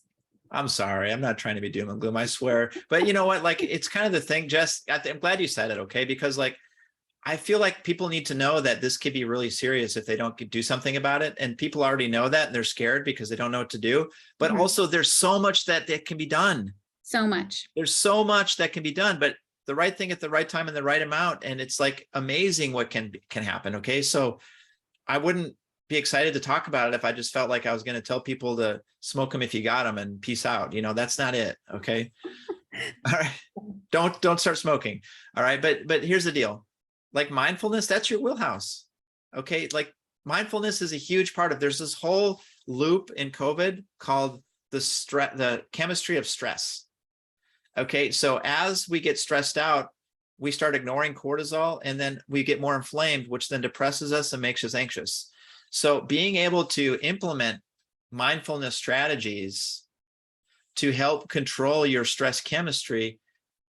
I'm sorry. I'm not trying to be doom and gloom, I swear. But you know what? Like, it's kind of the thing, Jess. I'm glad you said it, okay? Because like, I feel like people need to know that this could be really serious if they don't do something about it. And people already know that and they're scared because they don't know what to do. But also there's so much that can be done. So much. There's so much that can be done, but the right thing at the right time and the right amount. And it's like amazing what can happen. Okay. So I wouldn't be excited to talk about it if I just felt like I was going to tell people to smoke them if you got them and peace out. You know, that's not it. Okay. All right. Don't start smoking. All right. But here's the deal. Like mindfulness, that's your wheelhouse. Okay. Like mindfulness is a huge part of, there's this whole loop in COVID called the chemistry of stress. Okay. So as we get stressed out, we start ignoring cortisol and then we get more inflamed, which then depresses us and makes us anxious. So being able to implement mindfulness strategies to help control your stress chemistry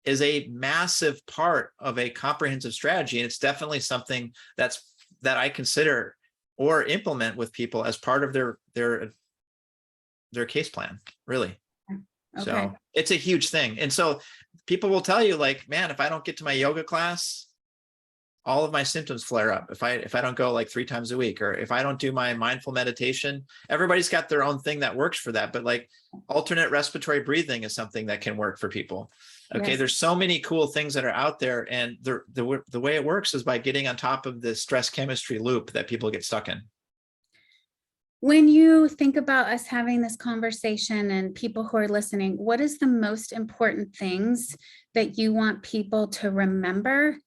is a massive part of a comprehensive strategy. And it's definitely something that I consider or implement with people as part of their case plan, really. Okay. So it's a huge thing. And so people will tell you like, man, if I don't get to my yoga class, all of my symptoms flare up if I don't go like 3 times a week, or if I don't do my mindful meditation. Everybody's got their own thing that works for that, but like alternate respiratory breathing is something that can work for people. Okay, Yes. there's so many cool things that are out there, and the way it works is by getting on top of the stress chemistry loop that people get stuck in. When you think about us having this conversation and people who are listening, what is the most important things that you want people to remember,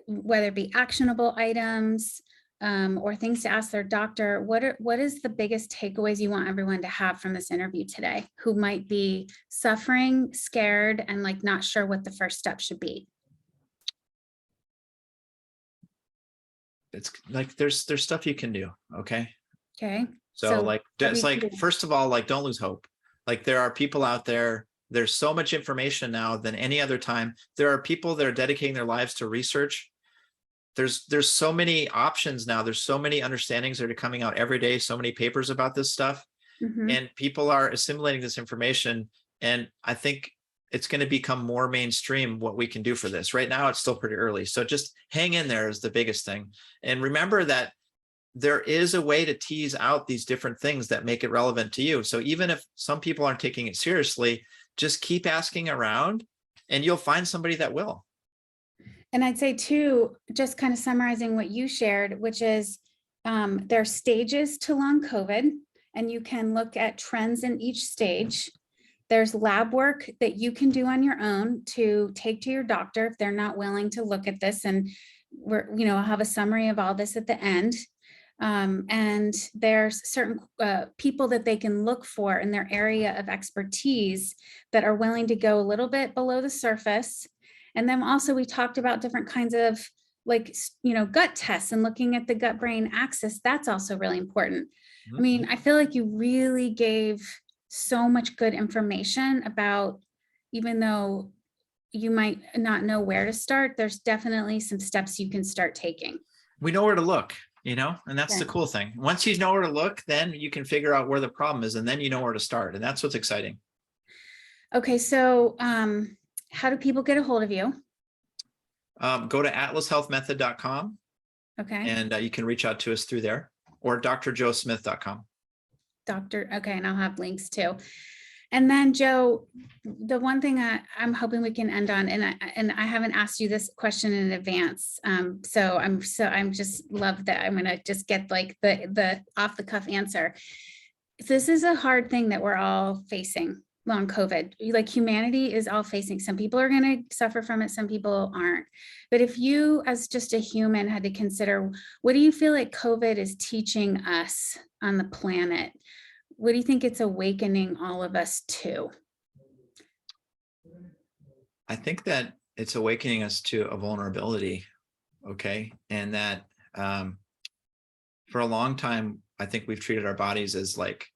whether it be actionable items or things to ask their doctor? What is the biggest takeaways you want everyone to have from this interview today, who might be suffering, scared, and like not sure what the first step should be? It's like there's stuff you can do. Okay. Okay. So like, what it's do you like, do? first of all, like, don't lose hope. Like, there are people out there, there's so much information now than any other time. There are people that are dedicating their lives to research. There's so many options now. There's so many understandings that are coming out every day, so many papers about this stuff, Mhm. and people are assimilating this information. And I think it's going to become more mainstream what we can do for this. Right now, it's still pretty early. So just hang in there is the biggest thing. And remember that there is a way to tease out these different things that make it relevant to you. So even if some people aren't taking it seriously, just keep asking around and you'll find somebody that will. And I'd say too, just kind of summarizing what you shared, which is there are stages to long COVID, and you can look at trends in each stage. There's lab work that you can do on your own to take to your doctor if they're not willing to look at this. And I'll have a summary of all this at the end. And there's certain people that they can look for in their area of expertise that are willing to go a little bit below the surface. And then also we talked about different kinds of gut tests and looking at the gut brain axis. That's also really important. I mean, I feel like you really gave so much good information about, even though you might not know where to start, there's definitely some steps you can start taking. We know where to look, and that's the Yeah. cool thing. Once you know where to look, then you can figure out where the problem is, and then you know where to start. And that's what's exciting. Okay, so how do people get a hold of you? Go to atlashealthmethod.com Okay, and you can reach out to us through there, or drjoesmith.com. okay, and I'll have links too. And then Joe, the one thing I'm hoping we can end on, and I haven't asked you this question in advance, so I'm just love that I'm gonna just get like the off the cuff answer. This is a hard thing that we're all facing, long COVID. Like, humanity is all facing. Some people are going to suffer from it, some people aren't. But if you, as just a human, had to consider, what do you feel like COVID is teaching us on the planet? What do you think it's awakening all of us to? I think that it's awakening us to a vulnerability. Okay. And that for a long time, I think we've treated our bodies as like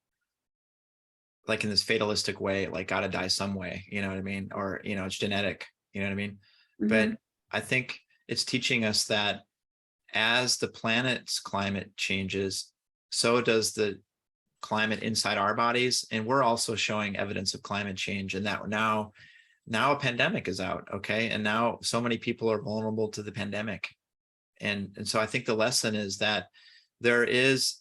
in this fatalistic way, like gotta die some way, you know what I mean? Or, it's genetic, you know what I mean? Mhm. But I think it's teaching us that as the planet's climate changes, so does the climate inside our bodies. And we're also showing evidence of climate change, and that now a pandemic is out. Okay. And now so many people are vulnerable to the pandemic. And so I think the lesson is that there's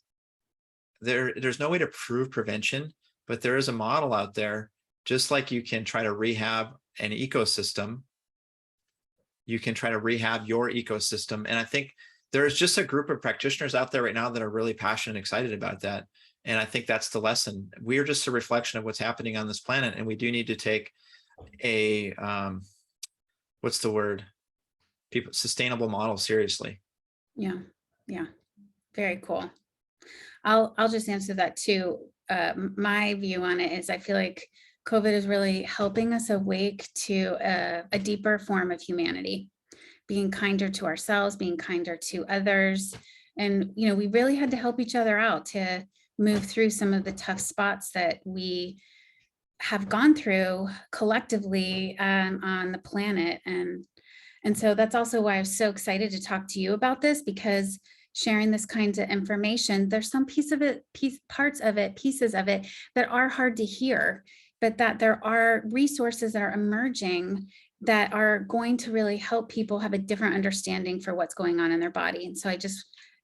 no way to prove prevention, but there is a model out there. Just like you can try to rehab an ecosystem, you can try to rehab your ecosystem. And I think there's just a group of practitioners out there right now that are really passionate and excited about that. And I think that's the lesson. We are just a reflection of what's happening on this planet. And we do need to take a, what's the word? Sustainable model seriously. Yeah. Yeah. Very cool. I'll just answer that too. My view on it is I feel like COVID is really helping us awake to a deeper form of humanity, being kinder to ourselves, being kinder to others. And, we really had to help each other out to move through some of the tough spots that we have gone through collectively on the planet. And so that's also why I was so excited to talk to you about this, because sharing this kind of information, there's some pieces of it that are hard to hear. but that there are resources that are emerging that are going to really help people have a different understanding for what's going on in their body. And so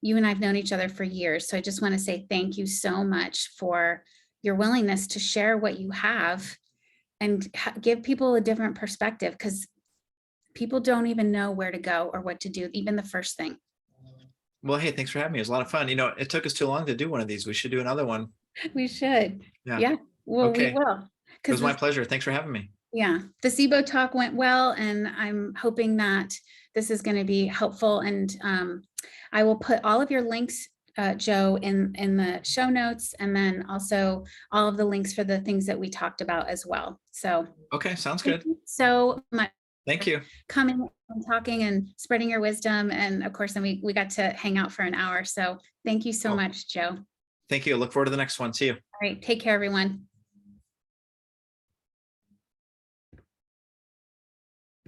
you and I've known each other for years. So I just want to say thank you so much for your willingness to share what you have and give people a different perspective, because people don't even know where to go or what to do, even the first thing. Well, hey, thanks for having me. It was a lot of fun. It took us too long to do one of these. We should do another one. We should. Yeah. Yeah. Well, we Okay. will. It was my pleasure. Thanks for having me. Yeah, the SIBO talk went well, and I'm hoping that this is going to be helpful. And I will put all of your links, Joe, in the show notes, and then also all of the links for the things that we talked about as well. So Okay, sounds thank good. you so much Thank you. coming and talking and spreading your wisdom. And of course, then we got to hang out for an hour. So thank you so much, Joe. Thank you. I look forward to the next one. See you. All right, take care, everyone.